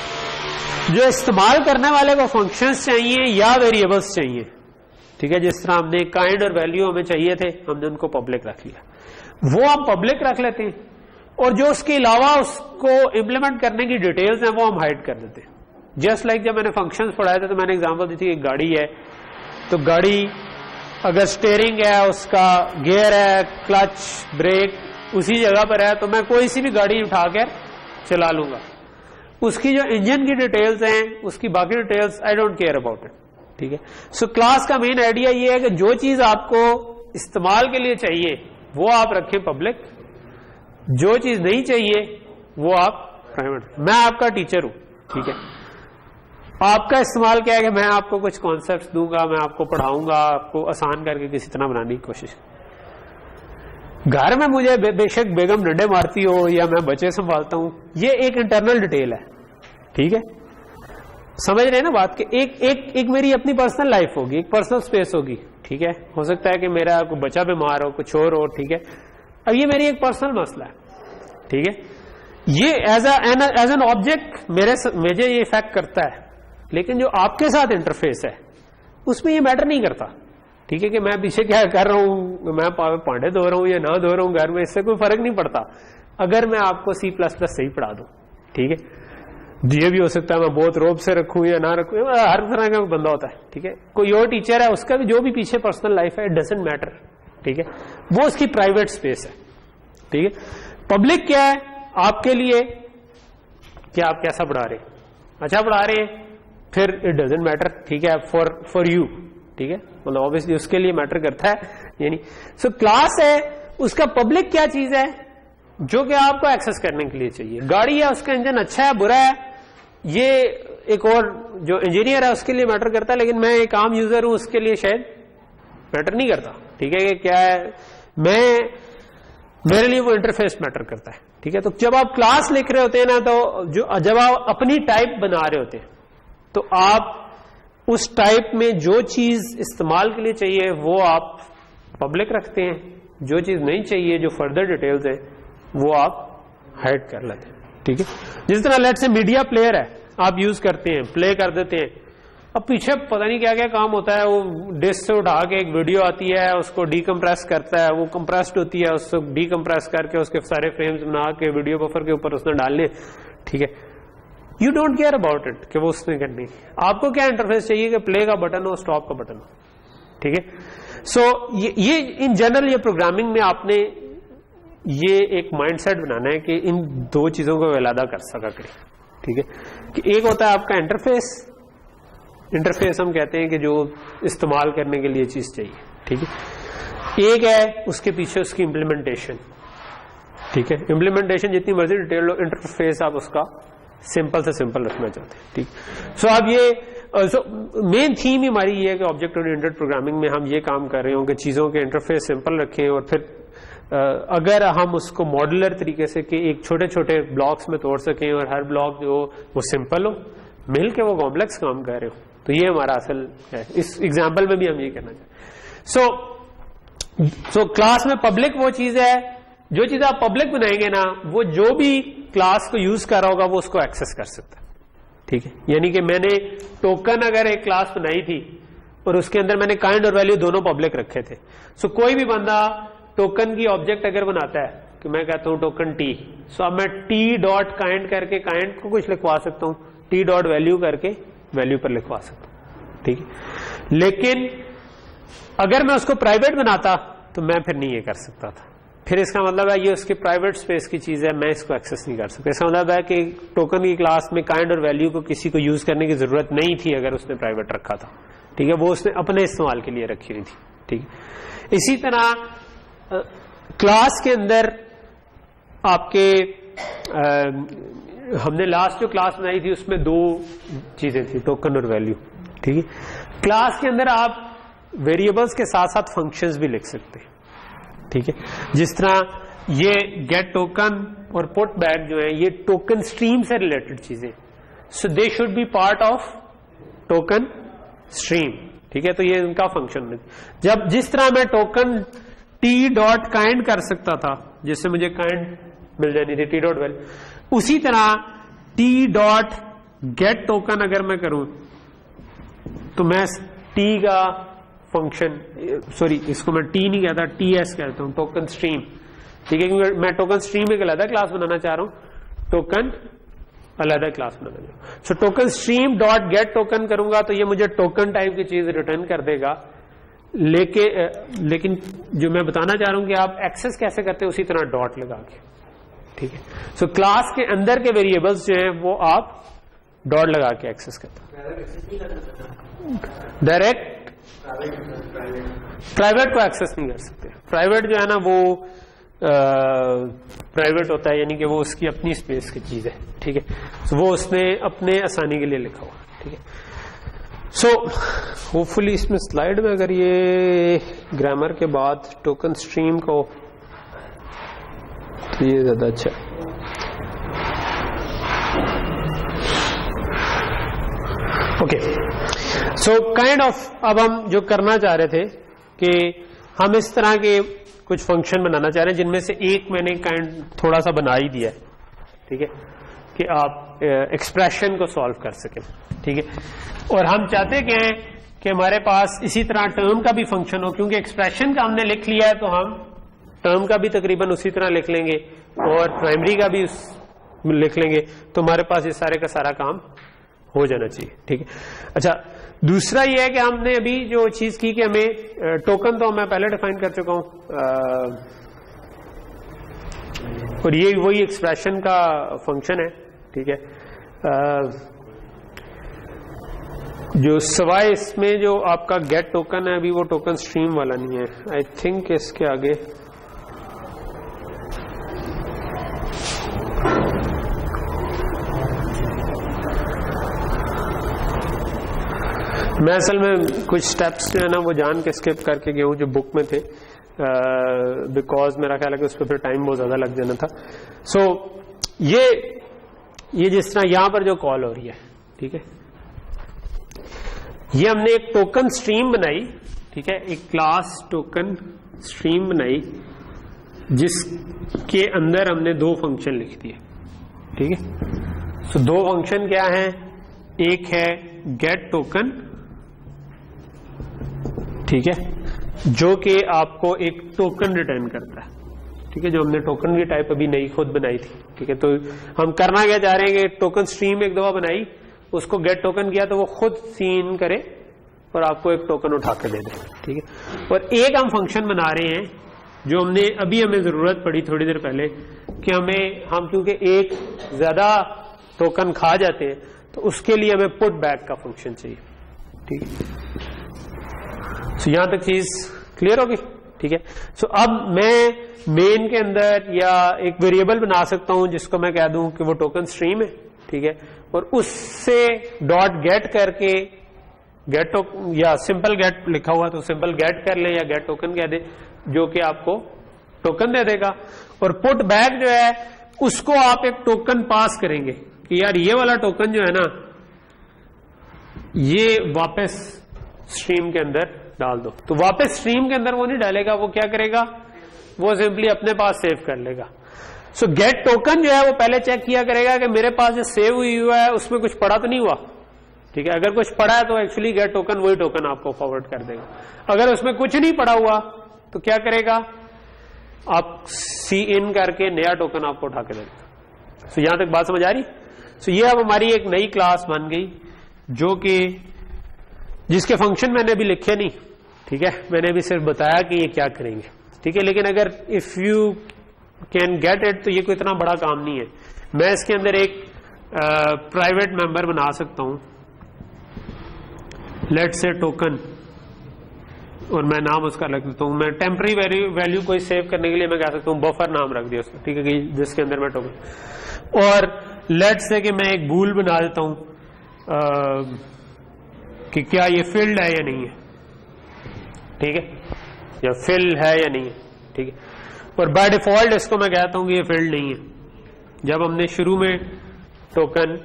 जो इस्तेमाल करने वाले को फंक्शंस चाहिए या वेरिएबल्स चाहिए, ठीक है। जिस तरह हमने काइंड और वैल्यू हमें चाहिए थे, हमने उनको पब्लिक रख लिया, वो हम पब्लिक रख लेते हैं, और जो उसके अलावा उसको इम्प्लीमेंट करने की डिटेल्स हैं वो हम हाइड कर देते हैं। जस्ट लाइक जब मैंने फंक्शंस पढ़ाए थे तो मैंने एग्जांपल दी थी, एक गाड़ी है, तो गाड़ी अगर स्टीयरिंग है, उसका गियर है, क्लच, ब्रेक उसी जगह पर है, तो मैं कोई सी भी गाड़ी उठाकर चला लूंगा, उसकी जो इंजन की डिटेल्स हैं, उसकी बाकी details I don't care about it, ठीक है। सो क्लास का मेन आइडिया ये है कि जो चीज आपको इस्तेमाल के लिए चाहिए वो आप रखें पब्लिक, जो चीज नहीं चाहिए वो आप प्राइवेट। मैं आपका टीचर हूं, ठीक है, आपका इस्तेमाल क्या है कि मैं आपको कुछ कॉन्सेप्ट्स दूंगा, मैं आपको पढ़ाऊंगा, आपको आसान करके किसी तरह बनाने की कोशिश। घर में मुझे बेशक बेगम डंडे मारती हो या मैं बच्चे संभालता हूं, ये एक इंटरनल डिटेल है, ठीक है। समझ रहे हैं ना बात के, एक मेरी अपनी पर्सनल लाइफ होगी, एक पर्सनल स्पेस होगी, ठीक है। हो सकता है कि मेरा कोई बच्चा बीमार हो, कुछ और हो, ठीक है। अब ये मेरी एक पर्सनल मसला है, ठीक है। ये एज एन ऑब्जेक्ट मुझे ये इफेक्ट करता है, लेकिन जो आपके साथ इंटरफेस है उसमें ये मैटर नहीं करता, ठीक है, कि मैं पीछे क्या कर रहा हूं, मैं पांडे धो रहा हूं या ना धो रहा हूं घर में, इससे कोई फर्क नहीं पड़ता अगर मैं आपको C++ सही पढ़ा दूं, ठीक है। ये भी हो सकता है मैं बहुत रोब से रखूं या ना रखूं, हर तरह का बंदा होता है, ठीक है। कोई और टीचर है, उसका भी जो भी पीछे पर्सनल लाइफ है, इट डजंट मैटर, ठीक है, वो उसकी प्राइवेट स्पेस है, ठीक है। पब्लिक क्या है आपके लिए, क्या आप कैसा पढ़ा रहे हैं, अच्छा पढ़ा रहे हैं, फिर इट डजंट मैटर, ठीक है, फॉर यू, ठीक है, मतलब ऑब्वियसली उसके लिए मैटर करता है, यानी सो क्लास है, उसका पब्लिक क्या चीज है जो कि आपको एक्सेस करने के लिए चाहिए। गाड़ी है, उसका इंजन अच्छा है बुरा है, ये एक और जो इंजीनियर है उसके लिए मैटर करता है, लेकिन मैं एक आम यूजर हूं उसके लिए शायद मैटर नहीं करता, ठीक है, कि क्या है, मेरे लिए वो इंटरफेस मैटर करता है, ठीक है। तो जब आप क्लास लिख रहे होते हैं ना, तो जब आप अपनी टाइप बना रहे होते हैं तो आप उस टाइप में जो चीज इस्तेमाल के लिए चाहिए वो आप पब्लिक रखते हैं, जो चीज नहीं चाहिए, जो फर्दर डिटेल्स है, वो आप हाइड कर लेते हैं, ठीक है। जिस तरह लेट से मीडिया प्लेयर है, आप यूज करते हैं, प्ले कर देते हैं, अब पीछे पता नहीं क्या क्या काम होता है, वो डिस्क से उठा के एक वीडियो आती है, उसको डीकम्प्रेस करता है, वो कंप्रेस्ड होती है, उसको डीकम्प्रेस करके उसके सारे फ्रेम्स बना के वीडियो बफर के ऊपर उसने डालने, ठीक है। You don't care about it कि वो उसने करनी, आपको क्या इंटरफेस चाहिए कि प्ले का बटन हो, स्टॉप का बटन हो, ठीक है। सो ये इन जनरल ये प्रोग्रामिंग में आपने ये एक माइंडसेट बनाना है कि इन दो चीजों को अलग कर सका करें, ठीक है, कि एक होता है आपका इंटरफेस हम कहते हैं कि जो इस्तेमाल करने के लिए चीज चाहिए, ठीक है। एक है उसके पीछे उसकी इम्प्लीमेंटेशन, ठीक है। इम्प्लीमेंटेशन जितनी मर्जी डिटेल हो, इंटरफेस आप उसका सिंपल से सिंपल रखना चाहते हैं, ठीक। सो अब ये मेन थीम ही हमारी ये है कि ऑब्जेक्ट ओरिएंटेड प्रोग्रामिंग में हम ये काम कर रहे हो कि चीजों के इंटरफेस सिंपल रखें, और फिर अगर हम उसको मॉड्यूलर तरीके से कि एक छोटे छोटे ब्लॉक्स में तोड़ सकें और हर ब्लॉक जो वो सिंपल हो, मिल के वो कॉम्प्लेक्स काम कर रहे हो, तो ये हमारा असल है। इस एग्जाम्पल में भी हम ये कहना चाहते। सो क्लास में पब्लिक वो चीज है, जो चीज आप पब्लिक बनाएंगे ना, वो जो भी क्लास को यूज कर रहा होगा वो उसको एक्सेस कर सकता है, ठीक है। यानी कि मैंने टोकन अगर एक क्लास बनाई थी और उसके अंदर मैंने काइंड और वैल्यू दोनों पब्लिक रखे थे, सो कोई भी बंदा टोकन की ऑब्जेक्ट अगर बनाता है कि मैं कहता हूं टोकन टी, सो अब मैं टी डॉट काइंड करके काइंड को कुछ लिखवा सकता हूं, टी डॉट वैल्यू करके वैल्यू पर लिखवा सकता हूं, ठीक है। लेकिन अगर मैं उसको प्राइवेट बनाता तो मैं फिर नहीं ये कर सकता था। फिर इसका मतलब है ये उसकी प्राइवेट स्पेस की चीज है, मैं इसको एक्सेस नहीं कर सकता। इसका मतलब है कि टोकन की क्लास में काइंड और वैल्यू को किसी को यूज करने की जरूरत नहीं थी अगर उसने प्राइवेट रखा था, ठीक है। वो उसने अपने इस्तेमाल के लिए रखी हुई थी, ठीक है। इसी तरह क्लास के अंदर आपके हमने लास्ट जो क्लास बनाई थी उसमें दो चीजें थी, टोकन और वैल्यू, ठीक है। क्लास के अंदर आप वेरिएबल्स के साथ साथ फंक्शंस भी लिख सकते हैं, ठीक है। जिस तरह ये गेट टोकन और पुट बैक जो है ये टोकन स्ट्रीम से रिलेटेड चीजें, so they should be part of token stream, ठीक है। तो ये इनका फंक्शन है। जब जिस तरह मैं टोकन टी डॉट काइंड कर सकता था जिससे मुझे काइंड मिल जानी थी टी डॉट वैल्यू, उसी तरह टी डॉट गेट टोकन अगर मैं करूं तो मैं टी का फंक्शन, सॉरी इसको मैं टी नहीं कहता, टी एस कहता हूं, टोकन स्ट्रीम, ठीक है। क्योंकि मैं टोकन स्ट्रीम एक अलग क्लास बनाना चाह रहा हूं, टोकन अलग क्लास बनाना चाह रहा हूं। So token stream dot get token करूंगा तो ये मुझे टोकन टाइप की चीज रिटर्न कर देगा। लेकिन जो मैं बताना चाह रहा हूं कि आप एक्सेस कैसे करते हैं उसी तरह डॉट लगा के, ठीक है। सो क्लास के अंदर के वेरिएबल्स जो है वो आप डॉट लगा के एक्सेस करते हैं। डायरेक्ट प्राइवेट को एक्सेस नहीं कर सकते। प्राइवेट जो है ना वो प्राइवेट होता है, यानी कि वो उसकी अपनी स्पेस की चीज है, ठीक है। सो वो उसने अपने आसानी के लिए लिखा हुआ, ठीक है। सो होपफुली इसमें स्लाइड में अगर ये ग्रामर के बाद टोकन स्ट्रीम को, तो ये ज्यादा अच्छा है। ओके, सो काइंड ऑफ अब हम जो करना चाह रहे थे कि हम इस तरह के कुछ फंक्शन बनाना चाह रहे हैं जिनमें से एक मैंने काइंड थोड़ा सा बना ही दिया है, ठीक है, कि आप एक्सप्रेशन को सॉल्व कर सकें, ठीक है। और हम चाहते क्या हैं कि हमारे पास इसी तरह टर्म का भी फंक्शन हो, क्योंकि एक्सप्रेशन का हमने लिख लिया है तो हम टर्म का भी तकरीबन उसी तरह लिख लेंगे और प्राइमरी का भी लिख लेंगे, तो हमारे पास ये सारे का सारा काम हो जाना चाहिए, ठीक है। अच्छा, दूसरा ये है कि हमने अभी जो चीज की कि हमें टोकन तो मैं पहले डिफाइन कर चुका हूं, और ये वही एक्सप्रेशन का फंक्शन है, ठीक है। जो सवाए इसमें जो आपका गेट टोकन है अभी वो टोकन स्ट्रीम वाला नहीं है, आई थिंक इसके आगे मैं असल में कुछ स्टेप्स जो है ना वो जान के स्किप करके गया हूं जो बुक में थे, बिकॉज मेरा ख्याल है कि उस पर फिर टाइम बहुत ज्यादा लग जाना था। सो ये जिस तरह यहां पर जो कॉल हो रही है, ठीक है, ये हमने एक टोकन स्ट्रीम बनाई, ठीक है, एक क्लास टोकन स्ट्रीम बनाई जिसके अंदर हमने दो फंक्शन लिख दिए, ठीक है। सो दो फंक्शन क्या हैं, एक है गेट टोकन, ठीक है, जो कि आपको एक टोकन रिटर्न करता है, ठीक है, जो हमने टोकन की टाइप अभी नई खुद बनाई थी, ठीक है। तो हम करना क्या चाह रहे हैं कि टोकन स्ट्रीम एक दफा बनाई, उसको गेट टोकन किया तो वो खुद सीन करे और आपको एक टोकन उठा कर दे दे, ठीक है। और एक हम फंक्शन बना रहे हैं जो हमें जरूरत पड़ी थोड़ी देर पहले कि हम क्योंकि एक ज्यादा टोकन खा जाते हैं तो उसके लिए हमें पुट बैक का फंक्शन चाहिए, ठीक है। तो यहां तक चीज क्लियर होगी? ठीक है। सो अब मैं मेन के अंदर या एक वेरिएबल बना सकता हूं जिसको मैं कह दूं कि वो टोकन स्ट्रीम है, ठीक है, और उससे डॉट गेट करके गेट या सिंपल गेट लिखा हुआ तो सिंपल गेट कर ले या गेट टोकन कह दे, जो कि आपको टोकन दे देगा। और पुट बैक जो है उसको आप एक टोकन पास करेंगे कि यार ये वाला टोकन जो है ना ये वापस स्ट्रीम के अंदर डाल दो। तो वापस स्ट्रीम के अंदर वो नहीं डालेगा, वो क्या करेगा, वो सिंपली अपने पास सेव कर लेगा। सो गेट टोकन जो है वो पहले चेक किया करेगा कि मेरे पास जो सेव हुई हुआ है उसमें कुछ पड़ा तो नहीं हुआ, ठीक है। अगर कुछ पड़ा है तो एक्चुअली गेट टोकन वही टोकन आपको फॉरवर्ड कर देगा। अगर उसमें कुछ नहीं पड़ा हुआ तो क्या करेगा, आप सी इन करके नया टोकन आपको उठा के देगा। सो यहां तक बात समझ आ रही? सो ये अब हमारी एक नई क्लास बन गई जो कि जिसके फंक्शन मैंने अभी लिखे नहीं, ठीक है, मैंने अभी सिर्फ बताया कि ये क्या करेंगे, ठीक है। लेकिन अगर if you can get it तो ये कोई इतना बड़ा काम नहीं है। मैं इसके अंदर एक प्राइवेट मेंबर बना सकता हूं, लेट्स से टोकन, और मैं नाम उसका रख देता हूं, मैं टेम्पररी वैल्यू कोई सेव करने के लिए मैं कह सकता हूं बफर नाम रख दिया उसको, ठीक है, कि जिसके अंदर मैं टोकन, और लेट्स से कि मैं एक बूल बना देता हूं कि क्या ये फिल्ड है या नहीं है, ठीक है, या फिल है या नहीं है, ठीक है। और बाय डिफॉल्ट इसको मैं कहता हूं कि ये फिल्ड नहीं है। जब हमने शुरू में टोकन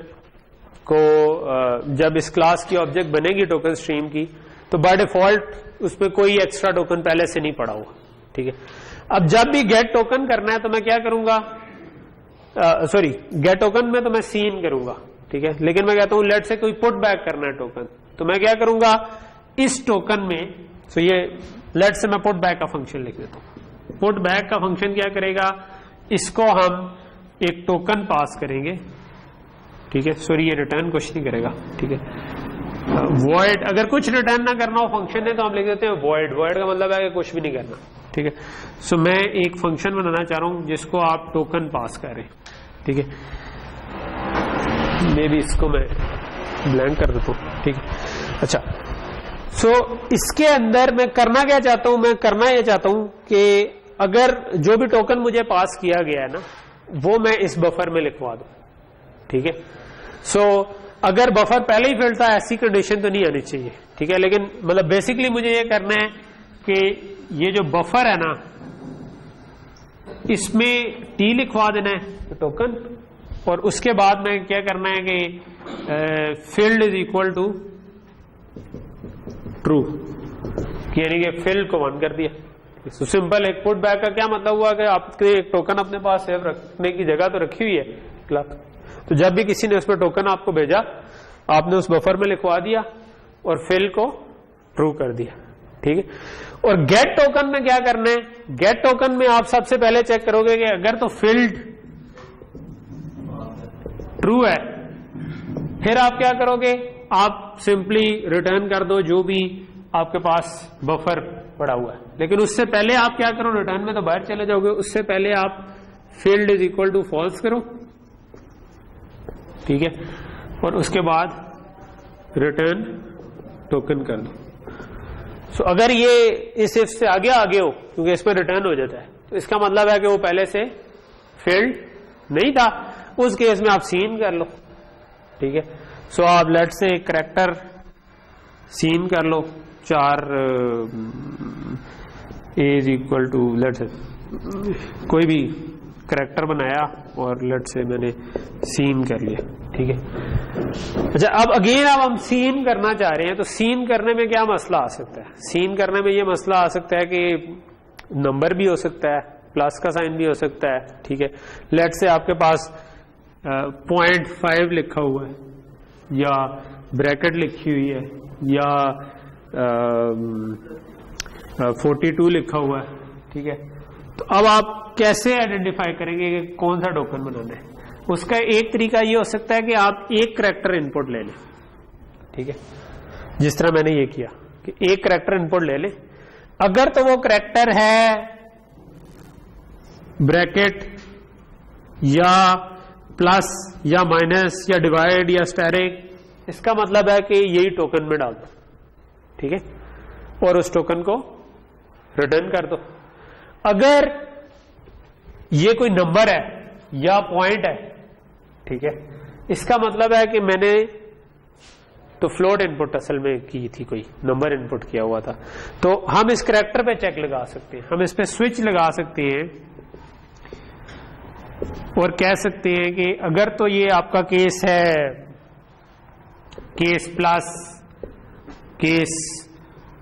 को जब इस क्लास की ऑब्जेक्ट बनेगी टोकन स्ट्रीम की, तो बाय डिफॉल्ट उसमें कोई एक्स्ट्रा टोकन पहले से नहीं पड़ा हुआ, ठीक है। अब जब भी गेट टोकन करना है तो मैं क्या करूंगा, सॉरी गेट टोकन में तो मैं सीन करूंगा, ठीक है, लेकिन मैं कहता हूं लेट से कोई पुट बैक करना है टोकन, तो मैं क्या करूंगा इस टोकन में, सो ये लेट से मैं पुट बैक का फंक्शन लिख देता हूं। पुट बैक का फंक्शन क्या करेगा, इसको हम एक टोकन पास करेंगे, ठीक है, सॉरी ये रिटर्न कुछ नहीं करेगा, ठीक है। वॉइड, अगर कुछ रिटर्न ना करना हो फंक्शन है तो हम लिख देते हैं वॉइड। वॉइड का मतलब है कि कुछ भी नहीं करना, ठीक है। सो मैं एक फंक्शन बनाना चाह रहा हूं जिसको आप टोकन पास करें, ठीक है। मे भी इसको मैं ब्लैंक कर देता हूं, ठीक है। अच्छा, सो इसके अंदर मैं करना क्या चाहता हूं, मैं करना यह चाहता हूं कि अगर जो भी टोकन मुझे पास किया गया है ना वो मैं इस बफर में लिखवा दूं, ठीक है। सो अगर बफर पहले ही फिल्ड था ऐसी कंडीशन तो नहीं आनी चाहिए, ठीक है, लेकिन मतलब बेसिकली मुझे ये करना है कि ये जो बफर है ना इसमें टी लिखवा देना है टोकन, और उसके बाद में क्या करना है कि field is equal to true, यानी कि फील्ड को 1 कर दिया। तो सिंपल एक पुट बैक का क्या मतलब हुआ कि आपके एक टोकन अपने पास सेव रखने की जगह तो रखी हुई है क्लास, तो जब भी किसी ने उसमें टोकन आपको भेजा आपने उस बफर में लिखवा दिया और फिल को ट्रू कर दिया, ठीक है। और गेट टोकन में क्या करना है, गेट टोकन में आप सबसे पहले चेक करोगे कि अगर तो फील्ड ट्रू है, फिर आप क्या करोगे, आप सिंपली रिटर्न कर दो जो भी आपके पास बफर पड़ा हुआ है। लेकिन उससे पहले आप क्या करो, रिटर्न में तो बाहर चले जाओगे, उससे पहले आप field is equal to false करो, ठीक है, और उसके बाद रिटर्न टोकन कर दो। सो अगर ये इस इफ से आगे हो क्योंकि इसमें रिटर्न हो जाता है, तो इसका मतलब है कि वो पहले से फील्ड नहीं था, उस केस में आप सीन कर लो, ठीक है। सो आप लेट से करैक्टर सीन कर लो, 4 इज इक्वल टू लेट से कोई भी करैक्टर बनाया और लेट से मैंने सीन कर लिया, ठीक है। अच्छा, अब अगेन अब हम सीन करना चाह रहे हैं, तो सीन करने में क्या मसला आ सकता है, सीन करने में ये मसला आ सकता है कि नंबर भी हो सकता है, प्लस का साइन भी हो सकता है, ठीक है। लेट से आपके पास 0.5 लिखा हुआ है या ब्रैकेट लिखी हुई है या 42 लिखा हुआ है, ठीक है। तो अब आप कैसे आइडेंटिफाई करेंगे कि कौन सा टोकन बनाना है? उसका एक तरीका ये हो सकता है कि आप एक करैक्टर इनपुट ले लें, ठीक है, जिस तरह मैंने ये किया कि एक करैक्टर इनपुट ले लें। अगर तो वो करैक्टर है ब्रैकेट या प्लस या माइनस या डिवाइड या स्टेरिक, इसका मतलब है कि यही टोकन में डाल दो, ठीक है, और उस टोकन को रिटर्न कर दो। अगर ये कोई नंबर है या पॉइंट है, ठीक है, इसका मतलब है कि मैंने तो फ्लोट इनपुट असल में की थी, कोई नंबर इनपुट किया हुआ था, तो हम इस करैक्टर पे चेक लगा सकते हैं, हम इस पे स्विच लगा सकते हैं और कह सकते हैं कि अगर तो ये आपका केस है केस प्लस, केस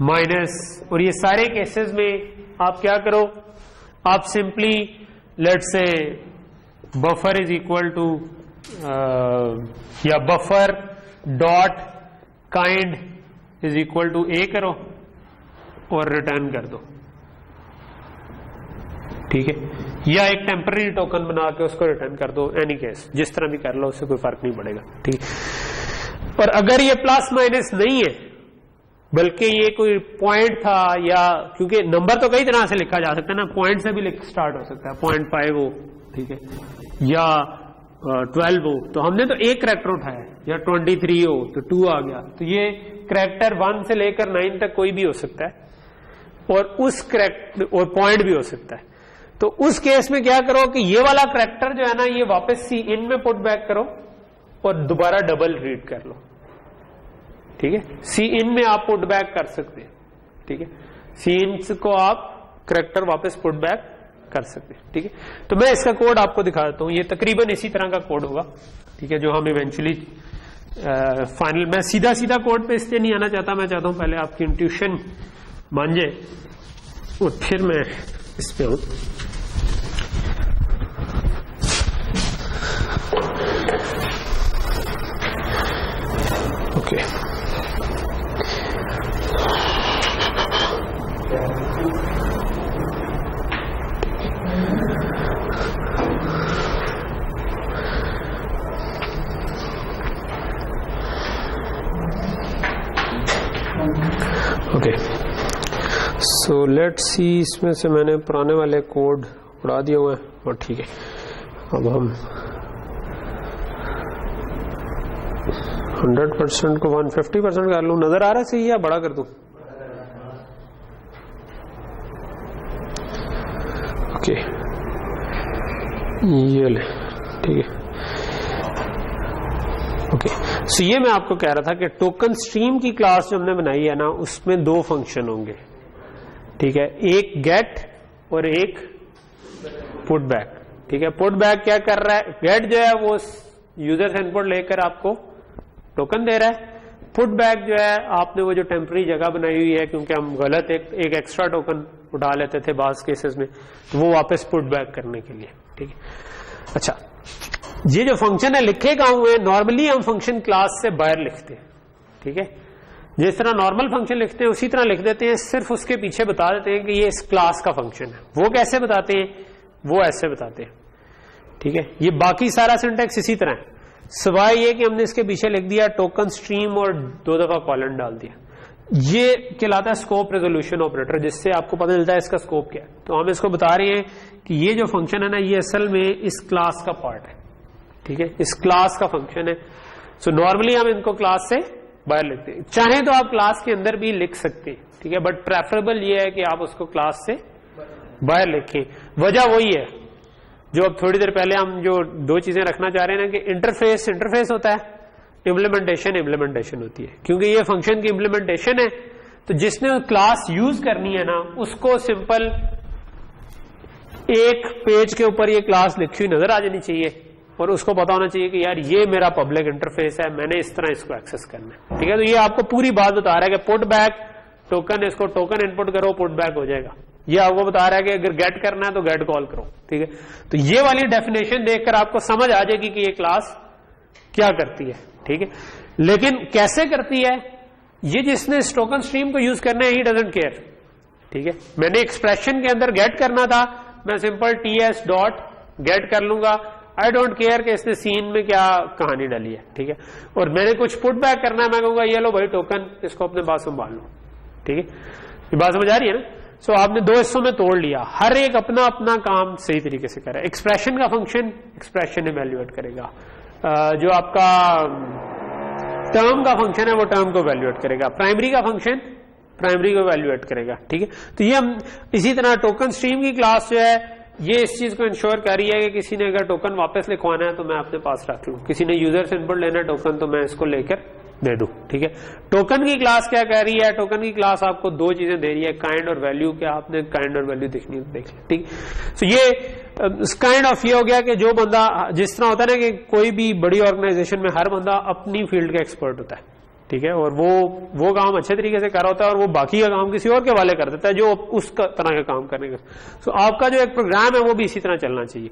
माइनस, और ये सारे केसेस में आप क्या करो, आप simply let's say buffer is equal to या buffer dot kind is equal to a करो और रिटर्न कर दो, ठीक है, या एक टेम्पररी टोकन बना के उसको रिटर्न कर दो, एनी केस जिस तरह भी कर लो उससे कोई फर्क नहीं पड़ेगा, ठीक। और अगर ये प्लस माइनस नहीं है बल्कि ये कोई पॉइंट था, या क्योंकि नंबर तो कई तरह से लिखा जा सकता है ना, पॉइंट से भी स्टार्ट हो सकता है, 0.5 हो, ठीक है, या 12 हो, तो हमने तो एक करैक्टर उठाया, या 23 हो तो 2 आ गया, तो ये करैक्टर 1 से लेकर 9 तक कोई भी हो सकता है, और उस करैक्टर और पॉइंट भी हो सकता है। तो उस केस में क्या करो कि ये वाला करैक्टर जो है ना, ये वापस सी इन में पुट बैक करो और दोबारा डबल रीड कर लो, ठीक है, सी इन में आप पुट बैक कर सकते हैं, ठीक है, सी इन को आप करैक्टर वापस पुट बैक कर सकते हैं, ठीक है। तो मैं इसका कोड आपको दिखा देता हूं, ये तकरीबन इसी तरह का कोड होगा, ठीक है, जो हम इवेंचुअली फाइनल, मैं सीधा सीधा कोड पे इसलिए नहीं आना चाहता, मैं चाहता हूं पहले आपकी इंट्यूशन मान जाए और फिर मैं इस पे हूं। Okay, okay, so let's see, इसमें से मैंने पुराने वाले कोड उड़ा दिए हुए हैं और ठीक है, अब हम 100% को 150% कर लूं, नजर आ रहा है सही, या बड़ा कर दूं? ओके, ये ले, ठीक है, ओके। सो ये मैं आपको कह रहा था कि टोकन स्ट्रीम की क्लास जो हमने बनाई है ना, उसमें 2 फंक्शन होंगे, ठीक है, एक गेट और एक पुट बैक, ठीक है। पुट बैक क्या कर रहा है, गेट जो है वो यूजर से इनपुट लेकर आपको टोकन दे रहा है, पुट बैक जो है आपने वो जो टेम्पररी जगह बनाई हुई है, क्योंकि हम गलत एक एक्स्ट्रा टोकन उठा लेते थे बास केसेस में, तो वो वापस पुट बैक करने के लिए, ठीक है। अच्छा, ये जो फंक्शन है लिखे कहां हुए, नॉर्मली हम फंक्शन क्लास से बाहर लिखते हैं, ठीक है, जिस तरह नॉर्मल फंक्शन लिखते हैं उसी तरह लिख देते हैं, सिर्फ उसके पीछे बता देते हैं कि ये इस क्लास का फंक्शन है। वो कैसे बताते हैं, वो ऐसे बताते हैं, ठीक है। ये बाकी सारा सिंटैक्स इसी तरह है, सिवाय ये कि हमने इसके पीछे लिख दिया टोकन स्ट्रीम और 2 दफा कॉलन डाल दिया। ये कहलाता है स्कोप रेजोल्यूशन ऑपरेटर, जिससे आपको पता चलता है इसका स्कोप क्या है। तो हम इसको बता रहे हैं कि ये जो फंक्शन है ना, ये असल में इस क्लास का पार्ट है, ठीक है, इस क्लास का फंक्शन है। सो नॉर्मली हम इनको क्लास से बाहर लिखते हैं, चाहे तो आप क्लास के अंदर भी लिख सकते हैं, ठीक है, बट प्रेफरेबल ये है कि आप उसको क्लास से बाहर लिखें। वजह वही है जो अब थोड़ी देर पहले हम जो 2 चीजें रखना चाह रहे हैं ना, कि इंटरफेस होता है, इम्प्लीमेंटेशन होती है, क्योंकि ये फंक्शन की इम्प्लीमेंटेशन है, तो जिसने क्लास यूज करनी है ना, उसको सिंपल एक पेज के ऊपर ये क्लास लिखी हुई नजर आ जानी चाहिए, और उसको पता होना चाहिए कि यार ये मेरा पब्लिक इंटरफेस है, मैंने इस तरह इसको एक्सेस करना है, ठीक है। तो ये आपको पूरी बात बता रहा है कि पुट बैक टोकन, इसको टोकन इनपुट करो, पुट बैक हो जाएगा। ये आपको बता रहा है कि अगर गेट करना है तो गेट कॉल करो, ठीक है। तो ये वाली डेफिनेशन देखकर आपको समझ आ जाएगी कि ये क्लास क्या करती है, ठीक है। लेकिन कैसे करती है, ये जिसने इस टोकन स्ट्रीम को यूज करना है, ही डजंट केयर, ठीक है। मैंने एक्सप्रेशन के अंदर गेट करना था, मैं सिंपल ts डॉट गेट कर लूंगा, आई डोंट केयर कि इसने सीन में क्या कहानी डाली है, ठीक है। और मैंने कुछ पुट बैक करना है, मैं कहूंगा ये लो भाई टोकन, इसको अपने पास संभाल लो, ठीक है। ये बात समझ आ रही है ना। सो आपने 2 हिस्सों में तोड़ लिया, हर एक अपना अपना काम सही तरीके से करे। एक्सप्रेशन का फंक्शन एक्सप्रेशन इवेल्युएट करेगा, जो आपका टर्म का फंक्शन है वो टर्म को इवेल्युएट करेगा, प्राइमरी का फंक्शन प्राइमरी को वैल्यूएट करेगा। ठीक है, तो ये हम इसी तरह टोकन स्ट्रीम की क्लास जो है ये इस चीज को इंश्योर कर रही है कि किसी ने अगर टोकन वापस लिखवाना है तो मैं अपने पास रख लूं, किसी ने यूजर से इनपुट लेना है टोकन तो मैं इसको लेकर दे दूं। ठीक है, टोकन की क्लास क्या कह रही है, टोकन की क्लास आपको दो चीजें दे रही है, काइंड और वैल्यू। क्या आपने काइंड और वैल्यू देखनी है देख लें। ठीक, तो ये काइंड ऑफ ये हो गया कि जो बंदा, जिस तरह होता है ना कि कोई भी बड़ी ऑर्गेनाइजेशन में हर बंदा अपनी फील्ड का एक्सपर्ट होता है। ठीक है, और वो काम अच्छे तरीके से कर रहा होता है और वो बाकी का काम किसी और के वाले कर देता है जो उस तरह का काम करने का। तो आपका जो एक प्रोग्राम है वो भी इसी तरह चलना चाहिए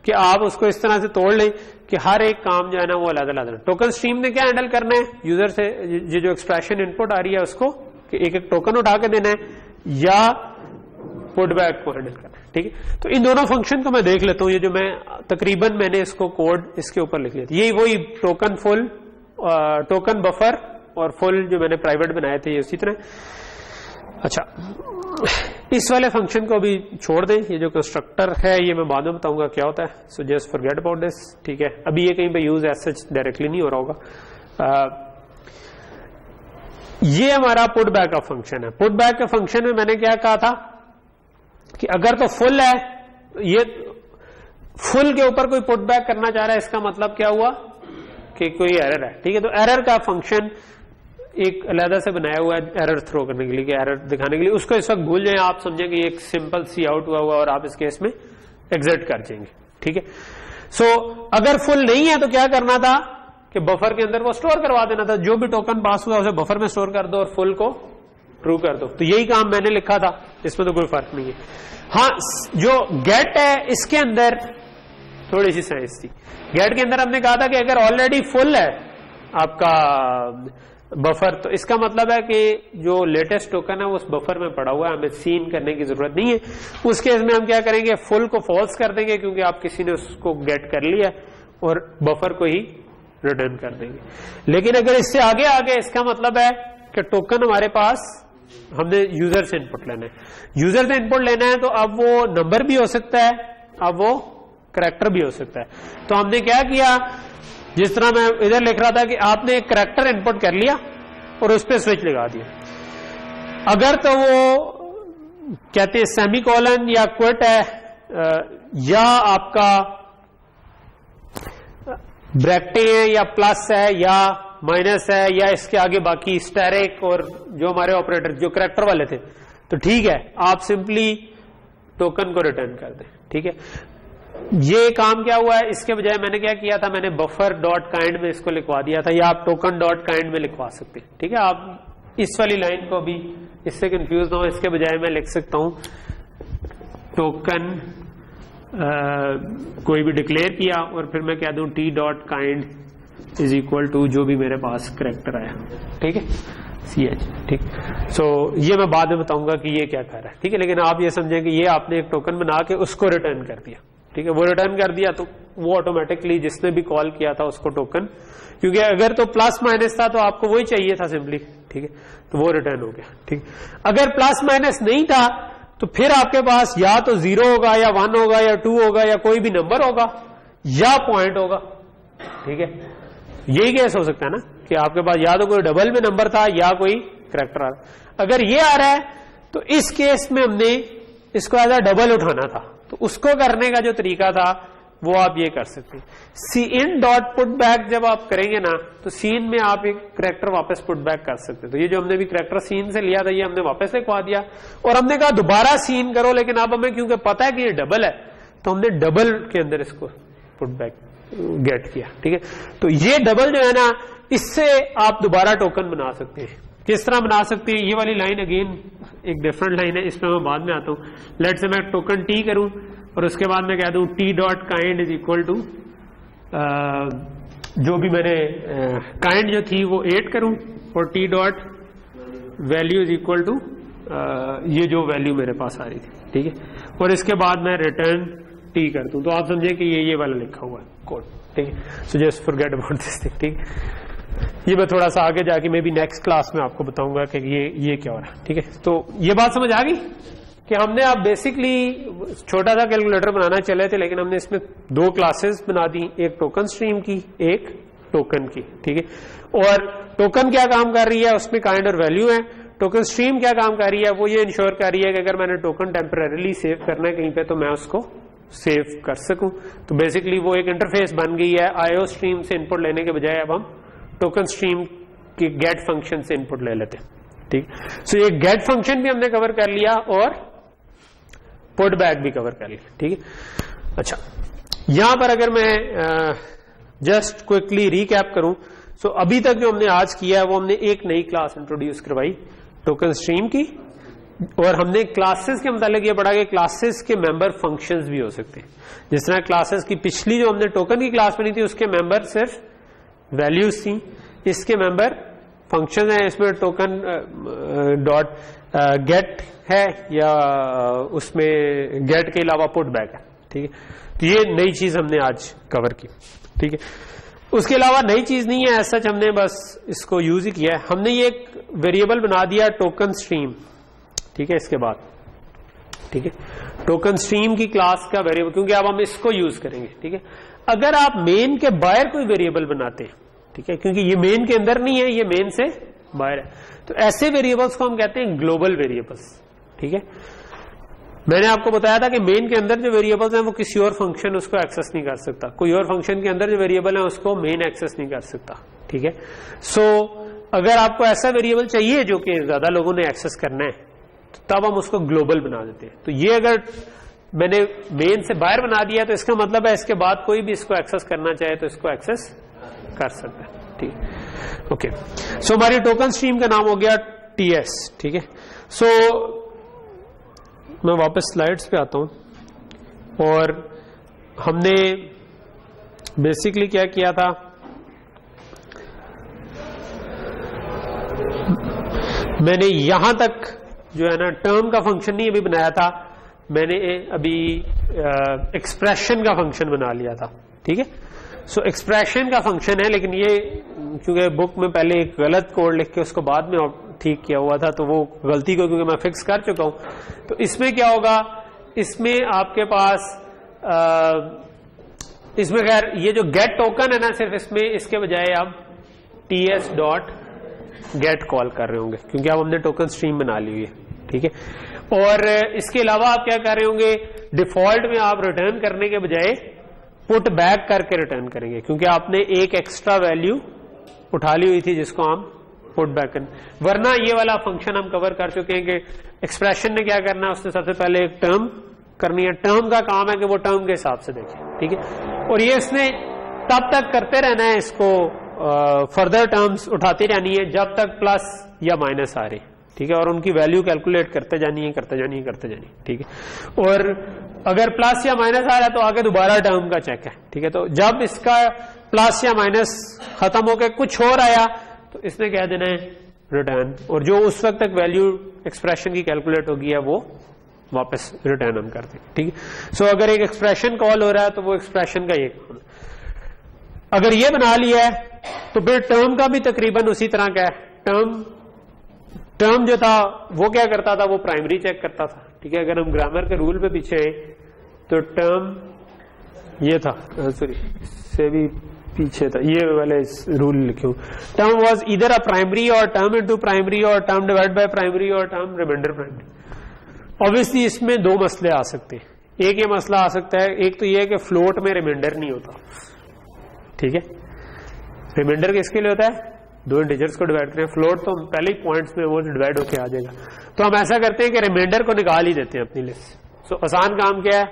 कि आप उसको इस तरह से तोड़ लें कि हर एक काम जो है ना वो अलग अलग। टोकन स्ट्रीम ने क्या हैंडल करना है, यूजर से ये जो एक्सट्रैक्शन इनपुट आ रही है उसको एक एक टोकन उठा के देना है या पुटबैक को हैंडल करना है। ठीक है, तो इन दोनों फंक्शन को मैं देख लेता हूं। ये जो मैं तकरीबन मैंने इसको कोड इसके ऊपर लिख लिया था, यही वही टोकन फुल, टोकन बफर और फुल जो मैंने प्राइवेट बनाए थे ये उसी तरह। अच्छा, इस वाले फंक्शन को भी छोड़ दें, ये जो कंस्ट्रक्टर है ये मैं बाद में बताऊंगा क्या होता है। So just forget about this. ठीक है, अभी ये कहीं पे यूज एज सच डायरेक्टली नहीं हो रहा होगा। ये हमारा पुट बैक का फंक्शन है। पुट बैक के फंक्शन में मैंने क्या कहा था कि अगर तो फुल है, ये फुल के ऊपर कोई पुट बैक करना चाह रहा है, इसका मतलब क्या हुआ कि कोई एरर है। ठीक है, तो एरर का फंक्शन एक अलग से बनाया हुआ है एरर थ्रो करने के लिए, कि एरर दिखाने के लिए। उसको इस वक्त भूल जाए, आप समझें कि एक सिंपल सी आउट हुआ और आप इस केस में एग्जिट कर जाएंगे। ठीक है, सो अगर फुल नहीं है तो क्या करना था कि बफर के अंदर वो स्टोर करवा देना था, जो भी टोकन पास हुआ उसे बफर में स्टोर कर दो और फुल को ट्रू कर दो। तो यही काम मैंने लिखा था, इसमें तो कोई फर्क नहीं है। हाँ, जो गेट है इसके अंदर थोड़ी सी साइंस थी। गेट के अंदर हमने कहा था कि अगर ऑलरेडी फुल है आपका बफर, तो इसका मतलब है कि जो लेटेस्ट टोकन है वो उस बफर में पड़ा हुआ है, हमें सीन करने की जरूरत नहीं है। उस केस में हम क्या करेंगे, फुल को फॉल्स कर देंगे क्योंकि आप किसी ने उसको गेट कर लिया और बफर को ही रिटर्न कर देंगे। लेकिन अगर इससे आगे आगे, इसका मतलब है कि टोकन हमारे पास, हमने यूजर से इनपुट लेना है। यूजर से इनपुट लेना है तो अब वो नंबर भी हो सकता है, अब वो करैक्टर भी हो सकता है। तो हमने क्या किया, जिस तरह मैं इधर लिख रहा था कि आपने एक करैक्टर इनपुट कर लिया और उस पर स्विच लगा दिया। अगर तो वो कहते हैं सेमीकोलन या क्विट है, या आपका ब्रैकेटें है या प्लस है या माइनस है या इसके आगे बाकी स्टैरिक और जो हमारे ऑपरेटर जो करैक्टर वाले थे, तो ठीक है, आप सिंपली टोकन को रिटर्न कर दें। ठीक है, ये काम क्या हुआ है, इसके बजाय मैंने क्या किया था, मैंने बफर डॉट काइंड में इसको लिखवा दिया था, या आप टोकन डॉट काइंड में लिखवा सकते हैं। ठीक है, आप इस वाली लाइन को भी इससे कंफ्यूज ना हो, इसके बजाय मैं लिख सकता हूं टोकन कोई भी डिक्लेयर किया और फिर मैं कह दूं t dot kind is equal to जो भी मेरे पास करैक्टर आया। ठीक है, CH। ठीक, सो ये मैं बाद में बताऊंगा कि ये क्या कर रहा है। ठीक है, लेकिन आप ये समझें कि ये आपने एक टोकन बना के उसको रिटर्न कर दिया। ठीक है, वो रिटर्न कर दिया तो वो ऑटोमेटिकली जिसने भी कॉल किया था उसको टोकन, क्योंकि अगर तो प्लस माइनस था तो आपको वही चाहिए था सिंपली। ठीक है, तो वो रिटर्न हो गया। ठीक, अगर प्लस माइनस नहीं था तो फिर आपके पास या तो 0 होगा या 1 होगा या 2 होगा या कोई भी नंबर होगा या पॉइंट होगा। ठीक है, यही केस हो सकता है ना कि आपके पास या तो कोई डबल में नंबर था या कोई करैक्टर आ रहा। अगर ये आ रहा है तो इस केस में हमने इसको एज अ डबल उठाना था, तो उसको करने का जो तरीका था वो आप ये कर सकते हैं। सी डॉट पुट बैक जब आप करेंगे ना तो सीन में आप एक करैक्टर वापस पुट बैक कर सकते हैं। तो ये जो हमने भी करैक्टर सीन से लिया था ये हमने वापस लिखवा दिया और हमने कहा दोबारा सीन करो, लेकिन अब हमें क्योंकि पता है कि ये डबल है तो हमने डबल के अंदर इसको पुट बैक गेट किया। ठीक है, तो ये डबल जो है ना, इससे आप दोबारा टोकन बना सकते हैं। किस तरह बना सकते हैं, ये वाली लाइन अगेन एक डिफरेंट लाइन है, इसमें मैं बाद में आता हूं। लेट से मैं टोकन टी करूं और उसके बाद मैं कह दूं t dot kind is equal to जो भी मैंने काइंड जो थी वो 8 करूं और t dot value is equal to ये जो वैल्यू मेरे पास आ रही थी। ठीक है, और इसके बाद मैं रिटर्न टी कर दूं, तो आप समझे कि ये वाला लिखा हुआ है कोड। ठीक है, so just forget about this thing. ठीक, ये मैं थोड़ा सा आगे जाके मैं भी नेक्स्ट क्लास में आपको बताऊंगा कि ये क्या हो रहा है। ठीक है, तो ये बात समझ आ गई कि हमने अब बेसिकली छोटा सा कैलकुलेटर बनाना चले थे, लेकिन हमने इसमें 2 क्लासेस बना दी, एक टोकन स्ट्रीम की, एक टोकन की। ठीक है, और टोकन क्या काम कर रही है, उसमें काइंड और वैल्यू है। टोकन स्ट्रीम क्या काम कर रही है, वो ये इंश्योर कर रही है कि अगर मैंने टोकन टेम्परेरीली सेव करना है कहीं पे तो मैं उसको सेव कर सकूं। तो बेसिकली वो एक इंटरफेस बन गई है, आईओ स्ट्रीम से इनपुट लेने के बजाय अब हम टोकन स्ट्रीम के गेट फंक्शन से इनपुट ले लेते हैं, ठीक। सो ये गेट फंक्शन भी हमने कवर कर लिया और पुट बैक भी कवर कर लिया, ठीक है। अच्छा, यहां पर अगर मैं जस्ट क्विकली रिकैप करूं, सो अभी तक जो हमने आज किया है वो हमने एक नई क्लास इंट्रोड्यूस करवाई टोकन स्ट्रीम की, और हमने क्लासेस के मुतालिक ये पढ़ा कि क्लासेस के मेंबर फंक्शंस भी हो सकते हैं। जिस तरह क्लासेस की पिछली जो हमने टोकन की क्लास बनी थी उसके मेंबर सिर्फ वैल्यूज थी, इसके मेंबर फंक्शन है, इसमें टोकन डॉट गेट है या उसमें गेट के अलावा पुट बैक है, ठीक है। तो ये नई चीज हमने आज कवर की, ठीक है। उसके अलावा नई चीज नहीं है, ऐसा हमने बस इसको यूज ही किया है। हमने ये एक वेरिएबल बना दिया टोकन स्ट्रीम, ठीक है, इसके बाद, ठीक है, टोकन स्ट्रीम की क्लास का वेरिएबल, क्योंकि अब हम इसको यूज करेंगे, ठीक है। अगर आप मेन के बाहर कोई वेरिएबल बनाते हैं, ठीक है, क्योंकि ये मेन के अंदर नहीं है, ये मेन से बाहर है, तो ऐसे वेरिएबल्स को हम कहते हैं ग्लोबल वेरिएबल्स, ठीक है। मैंने आपको बताया था कि मेन के अंदर जो वेरिएबल्स हैं वो किसी और फंक्शन उसको एक्सेस नहीं कर सकता, कोई और फंक्शन के अंदर जो वेरिएबल है उसको मेन एक्सेस नहीं कर सकता, ठीक है। सो अगर आपको ऐसा वेरिएबल चाहिए जो कि ज्यादा लोगों ने एक्सेस करना है, तो तब हम उसको ग्लोबल बना देते हैं। तो ये अगर मैंने मेन से बाहर बना दिया तो इसका मतलब है इसके बाद कोई भी इसको एक्सेस करना चाहे तो इसको एक्सेस कर सकता है, ठीक। ओके, सो हमारी टोकन स्ट्रीम का नाम हो गया टीएस, ठीक है। सो मैं वापस स्लाइड्स पे आता हूं, और हमने बेसिकली क्या किया था, मैंने यहां तक जो है ना टर्म का फंक्शन नहीं अभी बनाया था, मैंने अभी एक्सप्रेशन का फंक्शन बना लिया था, ठीक है। सो एक्सप्रेशन का फंक्शन है, लेकिन ये क्योंकि बुक में पहले एक गलत कोड लिख के उसको बाद में ठीक किया हुआ था, तो वो गलती को क्योंकि मैं फिक्स कर चुका हूं, तो इसमें क्या होगा, इसमें आपके पास इसमें खैर ये जो गेट टोकन है ना, सिर्फ इसमें इसके बजाय आप टीएस डॉट गेट कॉल कर रहे होंगे, क्योंकि अब हमने टोकन स्ट्रीम बना ली हुई है, ठीक है। और इसके अलावा आप क्या कर रहे होंगे, डिफॉल्ट में आप रिटर्न करने के बजाय पुट बैक करके रिटर्न करेंगे, क्योंकि आपने एक एक्स्ट्रा वैल्यू उठा ली हुई थी जिसको हम पुट बैक करना, वरना ये वाला फंक्शन हम कवर कर चुके हैं कि एक्सप्रेशन ने क्या करना है, उसने सबसे पहले एक टर्म करनी है, टर्म का काम है कि वो टर्म के हिसाब से देखे, ठीक है। और ये इसने तब तक करते रहना है, इसको फर्दर टर्म्स उठाती रहनी है जब तक प्लस या माइनस आ रही, ठीक है, और उनकी वैल्यू कैलकुलेट करते जानी है, ठीक है। और अगर प्लस या माइनस आ रहा है तो आगे दोबारा टर्म का चेक है, ठीक है। तो जब इसका प्लस या माइनस खत्म होकर कुछ और आया तो इसने कह देना है रिटर्न, और जो उस वक्त तक वैल्यू एक्सप्रेशन की कैलकुलेट होगी है वो वापस रिटर्न हम करते हैं, ठीक है। सो अगर एक एक्सप्रेशन कॉल हो रहा है तो वो एक्सप्रेशन का ये काम है। अगर ये बना लिया है तो फिर टर्म का भी तकरीबन उसी तरह का है। टर्म जो था वो क्या करता था, वो प्राइमरी चेक करता था, ठीक है। अगर हम ग्रामर के रूल पे पीछे हैं तो टर्म ये था, सॉरी से भी पीछे था, ये वाले रूल लिखे हूं, term was either a primary और टर्म इनटू प्राइमरी और टर्म डिवाइड बाय प्राइमरी और टर्म रिमाइंडर प्राइमरी। ऑब्वियसली इसमें दो मसले आ सकते हैं। एक ये मसला आ सकता है, एक तो ये है कि फ्लोट में रिमाइंडर नहीं होता, ठीक है। रिमाइंडर किसके लिए होता है, दो इंटीजर्स को डिवाइड करें, फ्लोट तो पहले ही पॉइंट्स में वो डिवाइड होके आ जाएगा। तो हम ऐसा करते हैं कि रिमाइंडर को निकाल ही देते हैं अपनी लिस्ट। सो आसान काम क्या है,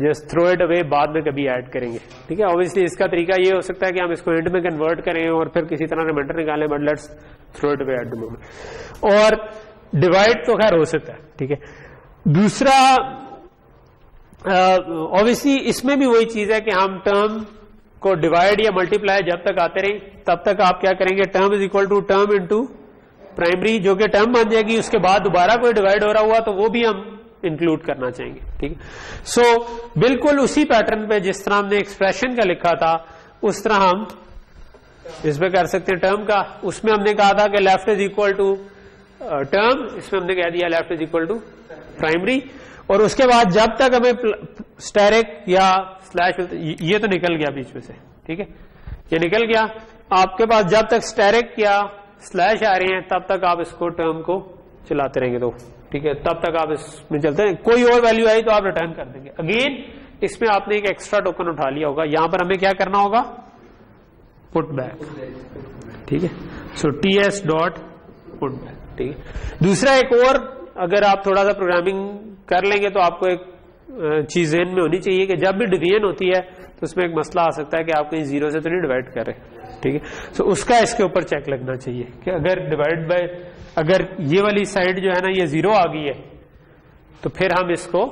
जस्ट थ्रो इट अवे, बाद में कभी ऐड करेंगे, ठीक है। ऑब्वियसली इसका तरीका ये हो सकता है कि हम इसको इंट में कन्वर्ट करें और फिर किसी तरह रिमाइंडर निकालें, but let's throw it away at the moment. और डिवाइड तो खैर हो सकता है, ठीक है। दूसरा ऑब्वियसली इसमें भी वही चीज है कि हम टर्म को डिवाइड या मल्टीप्लाई जब तक आते रहे तब तक आप क्या करेंगे, term is equal to term into primary, जो कि टर्म बन जाएगी, उसके बाद दोबारा कोई डिवाइड हो रहा हुआ तो वो भी हम इंक्लूड करना चाहेंगे, ठीक है। सो बिल्कुल उसी पैटर्न पे जिस तरह हमने एक्सप्रेशन का लिखा था उस तरह हम इसमें कर सकते हैं टर्म का। उसमें हमने कहा था कि left is equal to term, इसमें हमने कह दिया left is equal to primary, और उसके बाद जब तक हमें स्टैरिक या स्लैश, ये तो निकल गया बीच में से, ठीक है, ये निकल गया। आपके पास जब तक स्टैरिक या स्लैश आ रहे हैं तब तक आप इसको टर्म को चलाते रहेंगे, तो ठीक है, तब तक आप इसमें चलते हैं। कोई और वैल्यू आई तो आप रिटर्न कर देंगे। अगेन इसमें आपने एक एक्स्ट्रा टोकन उठा लिया होगा, यहां पर हमें क्या करना होगा, पुट बैक, ठीक है। सो ts डॉट पुट बैक, ठीक है। दूसरा एक और, अगर आप थोड़ा सा प्रोग्रामिंग कर लेंगे तो आपको एक चीज ज़हन में होनी चाहिए कि जब भी डिवीजन होती है तो उसमें एक मसला आ सकता है कि आप कहीं जीरो से तो नहीं डिवाइड कर रहे, ठीक है। सो उसका इसके ऊपर चेक लगना चाहिए कि अगर डिवाइड बाय, अगर ये वाली साइड जो है ना ये जीरो आ गई है तो फिर हम इसको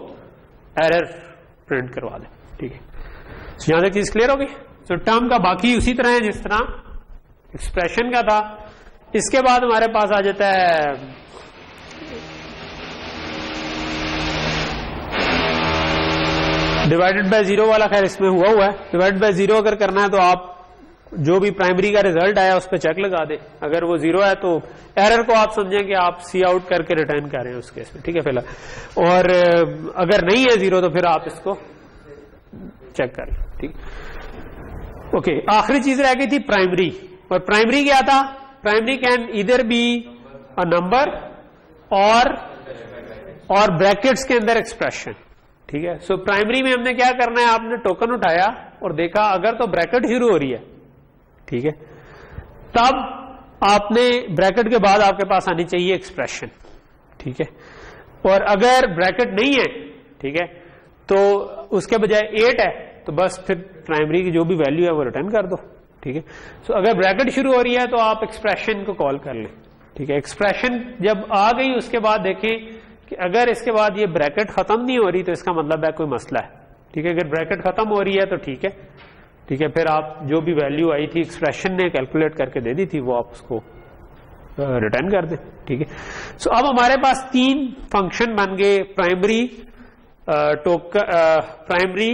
एरर प्रिंट करवा दें, ठीक है। सो यहां तक चीज क्लियर होगी। सो टर्म का बाकी उसी तरह है जिस तरह एक्सप्रेशन का था। इसके बाद हमारे पास आ जाता है डिवाइडेड बाय जीरो वाला, खैर इसमें हुआ है। डिवाइडेड बाय जीरो अगर करना है तो आप जो भी प्राइमरी का रिजल्ट आया उस पर चेक लगा दे, अगर वो जीरो है तो एरर को आप समझें कि आप सी आउट करके रिटर्न कर रहे हैं उस केस में, ठीक है फिलहाल। और अगर नहीं है जीरो तो फिर आप इसको चेक कर लें, ठीक। ओके, आखिरी चीज रह गई थी प्राइमरी, और प्राइमरी क्या था, प्राइमरी कैन इधर बी अ नंबर और ब्रैकेट्स के अंदर एक्सप्रेशन, ठीक है। सो प्राइमरी में हमने क्या करना है, आपने टोकन उठाया और देखा अगर तो ब्रैकेट शुरू हो रही है, ठीक है, तब आपने ब्रैकेट के बाद आपके पास आनी चाहिए एक्सप्रेशन, ठीक है। और अगर ब्रैकेट नहीं है, ठीक है, तो उसके बजाय 8 है तो बस फिर प्राइमरी की जो भी वैल्यू है वो रिटर्न कर दो, ठीक है। सो अगर ब्रैकेट शुरू हो रही है तो आप एक्सप्रेशन को कॉल कर लें, ठीक है। एक्सप्रेशन जब आ गई उसके बाद देखें कि अगर इसके बाद ये ब्रैकेट खत्म नहीं हो रही तो इसका मतलब है कोई मसला है, ठीक है। अगर ब्रैकेट खत्म हो रही है तो ठीक है, ठीक है, फिर आप जो भी वैल्यू आई थी एक्सप्रेशन ने कैलकुलेट करके दे दी थी वो आप उसको रिटर्न कर दें, ठीक है। सो अब हमारे पास 3 फंक्शन बन गए, प्राइमरी, प्राइमरी,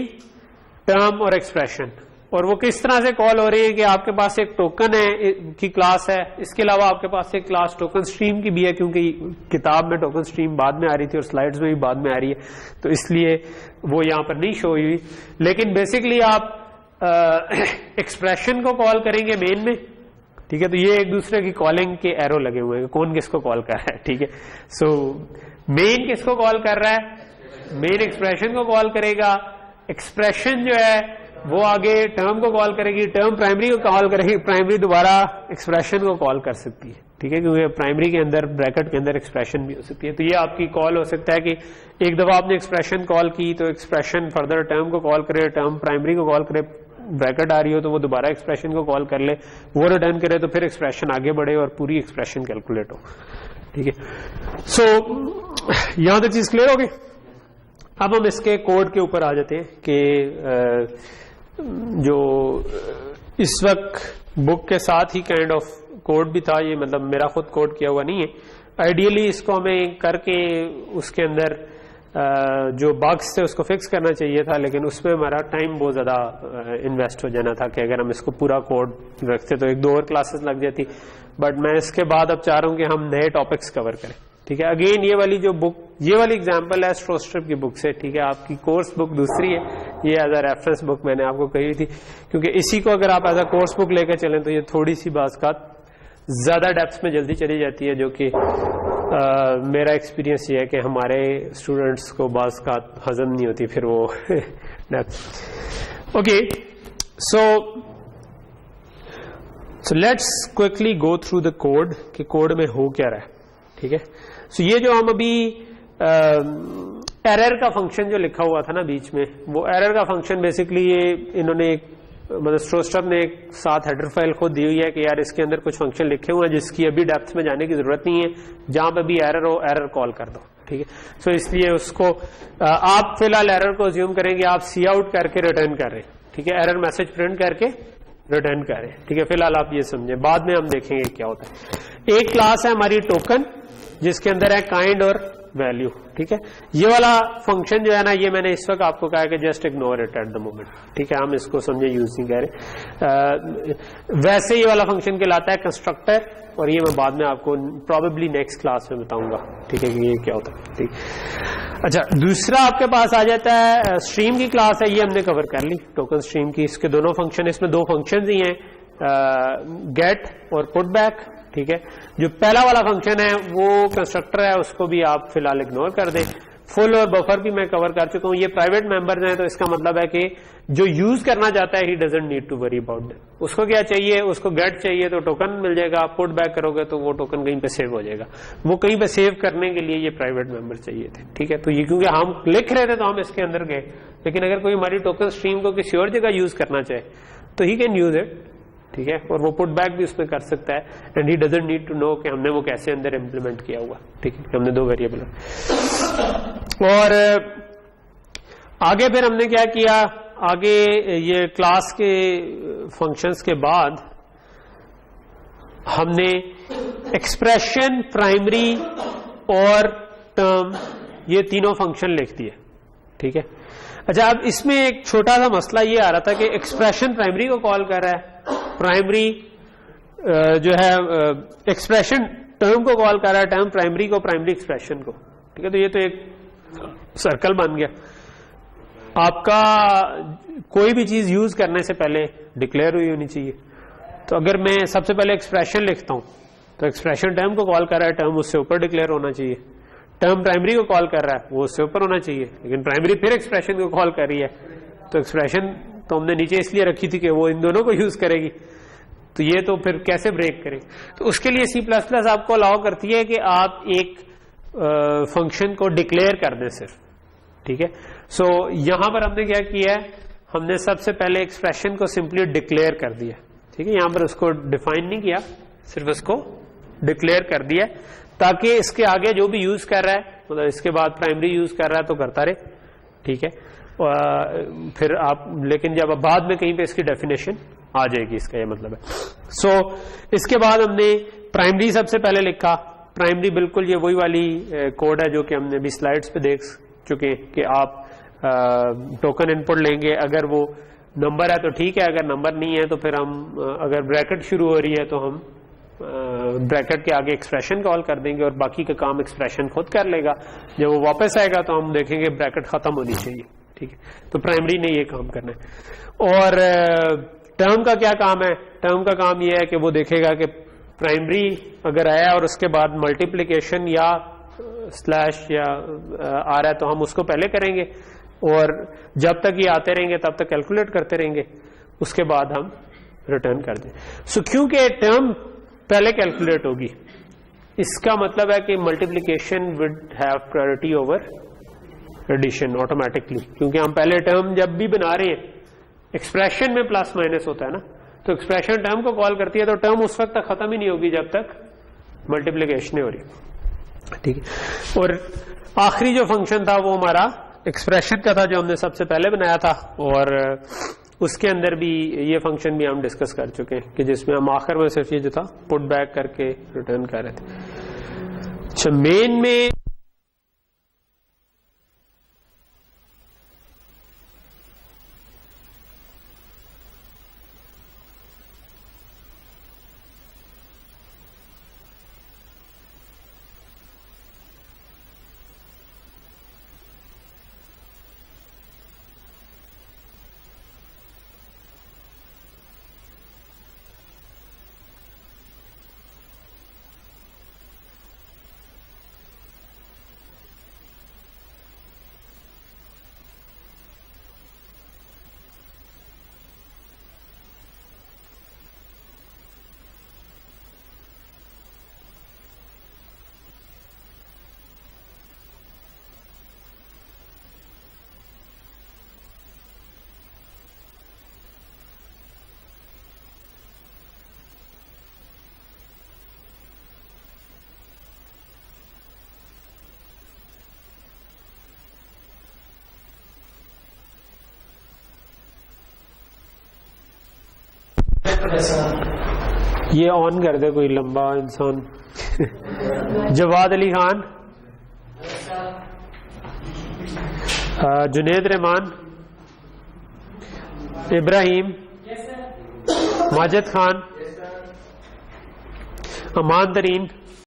टर्म और एक्सप्रेशन। और वो किस तरह से कॉल हो रही है कि आपके पास एक टोकन है की क्लास है, इसके अलावा आपके पास एक क्लास टोकन स्ट्रीम की भी है, क्योंकि किताब में टोकन स्ट्रीम बाद में आ रही थी और स्लाइड्स में भी बाद में आ रही है, तो इसलिए वो यहां पर नहीं शो हुई। लेकिन बेसिकली आप एक्सप्रेशन को कॉल करेंगे मेन में, ठीक है। तो ये एक दूसरे की कॉलिंग के एरो लगे हुए हैं, कौन किसको कॉल कर रहा है, ठीक है। सो मेन किसको कॉल कर रहा है, मेन एक्सप्रेशन को कॉल करेगा, एक्सप्रेशन जो है वो आगे टर्म को कॉल करेगी, टर्म प्राइमरी को कॉल करेगी, प्राइमरी दोबारा एक्सप्रेशन को कॉल कर सकती है, ठीक है, क्योंकि प्राइमरी के अंदर ब्रैकेट के अंदर एक्सप्रेशन भी हो सकती है। तो ये आपकी कॉल हो सकता है कि एक दफा आपने एक्सप्रेशन कॉल की तो एक्सप्रेशन फर्दर टर्म को कॉल करे, टर्म प्राइमरी को कॉल करे, ब्रैकेट आ रही हो तो वो दोबारा एक्सप्रेशन को कॉल कर ले, वो रिटर्न करे, तो फिर एक्सप्रेशन आगे बढ़े और पूरी एक्सप्रेशन कैलकुलेट हो, ठीक है। सो यहां तक चीज क्लियर होगी। अब हम इसके कोड के ऊपर आ जाते हैं कि जो इस वक्त बुक के साथ ही काइंड ऑफ कोड भी था, ये मतलब मेरा खुद कोड किया हुआ नहीं है। आइडियली इसको हमें करके उसके अंदर जो बग्स थे उसको फिक्स करना चाहिए था, लेकिन उसमें हमारा टाइम बहुत ज्यादा इन्वेस्ट हो जाना था कि अगर हम इसको पूरा कोड रखते तो 1-2 और क्लासेस लग जाती। बट मैं इसके बाद अब चाह रहा हूं कि हम नए टॉपिक्स कवर करें, ठीक है। अगेन ये वाली जो बुक, ये वाली एग्जांपल है स्ट्रोस्ट्रिप की बुक से, ठीक है। आपकी कोर्स बुक दूसरी है, ये एज अ रेफरेंस बुक मैंने आपको कही थी, क्योंकि इसी को अगर आप एज अ कोर्स बुक लेकर चलें तो ये थोड़ी सी बात का ज्यादा डेप्थ में जल्दी चली जाती है, जो कि मेरा एक्सपीरियंस ये है कि हमारे स्टूडेंट्स को बात का हजम नहीं होती फिर वो depth. Okay, so let's quickly go through the code कि कोड में हो क्या रहा है, ठीक है। सो ये जो हम अभी एरर का फंक्शन जो लिखा हुआ था ना बीच में, वो एरर का फंक्शन बेसिकली ये इन्होंने एक मतलब स्ट्रोस्ट्रप ने एक साथ हेडर फाइल खुद दी हुई है कि यार इसके अंदर कुछ फंक्शन लिखे हुए हैं जिसकी अभी डेप्थ में जाने की जरूरत नहीं है, जहां पे भी एरर हो एरर कॉल कर दो, ठीक है। सो इसलिए उसको आप फिलहाल एरर को अज्यूम करेंगे आप सी आउट करके रिटर्न कर रहे हैं, ठीक है, एरर मैसेज प्रिंट करके रिटर्न कर रहे हैं, ठीक है। फिलहाल आप ये समझें, बाद में हम देखेंगे क्या होता है। एक क्लास है हमारी टोकन जिसके अंदर है काइंड और वैल्यू, ठीक है। ये वाला फंक्शन जो है ना, ये मैंने इस वक्त आपको कहा कि just ignore it at the moment, ठीक है, हम इसको समझे यूज नहीं कर रहे। वैसे ये वाला फंक्शन कहलाता है कंस्ट्रक्टर, और ये मैं बाद में आपको प्रोबेबली नेक्स्ट क्लास में बताऊंगा, ठीक है, कि ये क्या होता है, ठीक। अच्छा, दूसरा आपके पास आ जाता है स्ट्रीम की क्लास है, ये हमने कवर कर ली टोकन स्ट्रीम की। इसके दोनों फंक्शन, इसमें 2 फंक्शन ही हैं, गेट और पुट बैक, ठीक है। जो पहला वाला फंक्शन है वो कंस्ट्रक्टर है, उसको भी आप फिलहाल इग्नोर कर दें। फुल और बफर भी मैं कवर कर चुका हूं। ये प्राइवेट मेंबर्स हैं, तो इसका मतलब है कि जो यूज करना चाहता है he doesn't need to worry about that. उसको क्या चाहिए, उसको गेट चाहिए तो टोकन मिल जाएगा, पुट बैक करोगे तो वो टोकन कहीं पे सेव हो जाएगा। वो कहीं पे सेव करने के लिए ये प्राइवेट मेंबर चाहिए थे, ठीक है। तो ये क्योंकि हम लिख रहे थे तो हम इसके अंदर गए, लेकिन अगर कोई हमारी टोकन स्ट्रीम को किसी और जगह यूज करना चाहे तो ही कैन यूज इट, ठीक है। और वो पुट बैक भी उसमें कर सकता है, and he doesn't need to know कि हमने वो कैसे अंदर इंप्लीमेंट किया हुआ, ठीक है। हमने दो वेरिएबल। और आगे फिर हमने क्या किया, आगे ये क्लास के फंक्शंस के बाद हमने एक्सप्रेशन, प्राइमरी और टर्म, ये तीनों फंक्शन लिख दिए, ठीक है। अच्छा, अब इसमें एक छोटा सा मसला ये आ रहा था कि एक्सप्रेशन प्राइमरी को कॉल कर रहा है, प्राइमरी जो है एक्सप्रेशन टर्म को कॉल कर रहा है, टर्म प्राइमरी को, प्राइमरी एक्सप्रेशन को, ठीक है। तो ये तो एक सर्कल बन गया। आपका कोई भी चीज यूज करने से पहले डिक्लेयर हुई होनी चाहिए। तो अगर मैं सबसे पहले एक्सप्रेशन लिखता हूं तो एक्सप्रेशन टर्म को कॉल कर रहा है, टर्म उससे ऊपर डिक्लेयर होना चाहिए। टर्म प्राइमरी को कॉल कर रहा है, वो उससे ऊपर होना चाहिए, लेकिन प्राइमरी फिर एक्सप्रेशन को कॉल कर रही है, तो एक्सप्रेशन तो हमने नीचे इसलिए रखी थी कि वो इन दोनों को यूज करेगी। तो ये तो फिर कैसे ब्रेक करें? तो उसके लिए C++ आपको अलाउ करती है कि आप एक फंक्शन को डिक्लेयर कर दें सिर्फ, ठीक है। सो यहां पर हमने क्या किया है, हमने सबसे पहले एक्सप्रेशन को सिंपली डिक्लेयर कर दिया, ठीक है। यहां पर उसको डिफाइन नहीं किया, सिर्फ उसको डिक्लेयर कर दिया, ताकि इसके आगे जो भी यूज कर रहा है, मतलब इसके बाद प्राइमरी यूज कर रहा है तो करता रहे, ठीक है। फिर आप, लेकिन जब बाद में कहीं पे इसकी डेफिनेशन आ जाएगी, इसका ये मतलब है। सो इसके बाद हमने प्राइमरी सबसे पहले लिखा। प्राइमरी बिल्कुल ये वही वाली कोड है जो कि हमने अभी स्लाइड्स पे देख चुके कि आप टोकन इनपुट लेंगे, अगर वो नंबर है तो ठीक है, अगर नंबर नहीं है तो फिर हम, अगर ब्रैकेट शुरू हो रही है तो हम ब्रैकेट के आगे एक्सप्रेशन कॉल कर देंगे और बाकी का काम एक्सप्रेशन खुद कर लेगा। जब वो वापस आएगा तो हम देखेंगे ब्रैकेट खत्म होनी चाहिए, ठीक है। तो प्राइमरी ने ये काम करना है। और टर्म का क्या काम है? टर्म का काम ये है कि वो देखेगा कि प्राइमरी अगर आया और उसके बाद मल्टीप्लिकेशन या स्लैश या आ रहा है तो हम उसको पहले करेंगे, और जब तक ये आते रहेंगे तब तक कैलकुलेट करते रहेंगे, उसके बाद हम रिटर्न कर दें। सो क्योंकि टर्म पहले कैलकुलेट होगी, इसका मतलब है कि multiplication would have priority over addition automatically, क्योंकि हम पहले टर्म जब भी बना रहे हैं, एक्सप्रेशन में प्लस माइनस होता है ना, तो एक्सप्रेशन टर्म को कॉल करती है, तो टर्म उस वक्त तक खत्म ही नहीं होगी जब तक मल्टीप्लिकेशन हो रही, ठीक है। और आखिरी जो फंक्शन था वो हमारा एक्सप्रेशन का था, जो हमने सबसे पहले बनाया था, और उसके अंदर भी ये फंक्शन भी हम डिस्कस कर चुके हैं कि जिसमें हम आखिर में सिर्फ ये जो था पुट बैक करके रिटर्न कर रहे थे। अच्छा, मेन में ये ऑन कर दे कोई लंबा इंसान। जवाद अली खान, जुनेद रहमान, इब्राहिम, माजिद खान, अमान तरीन,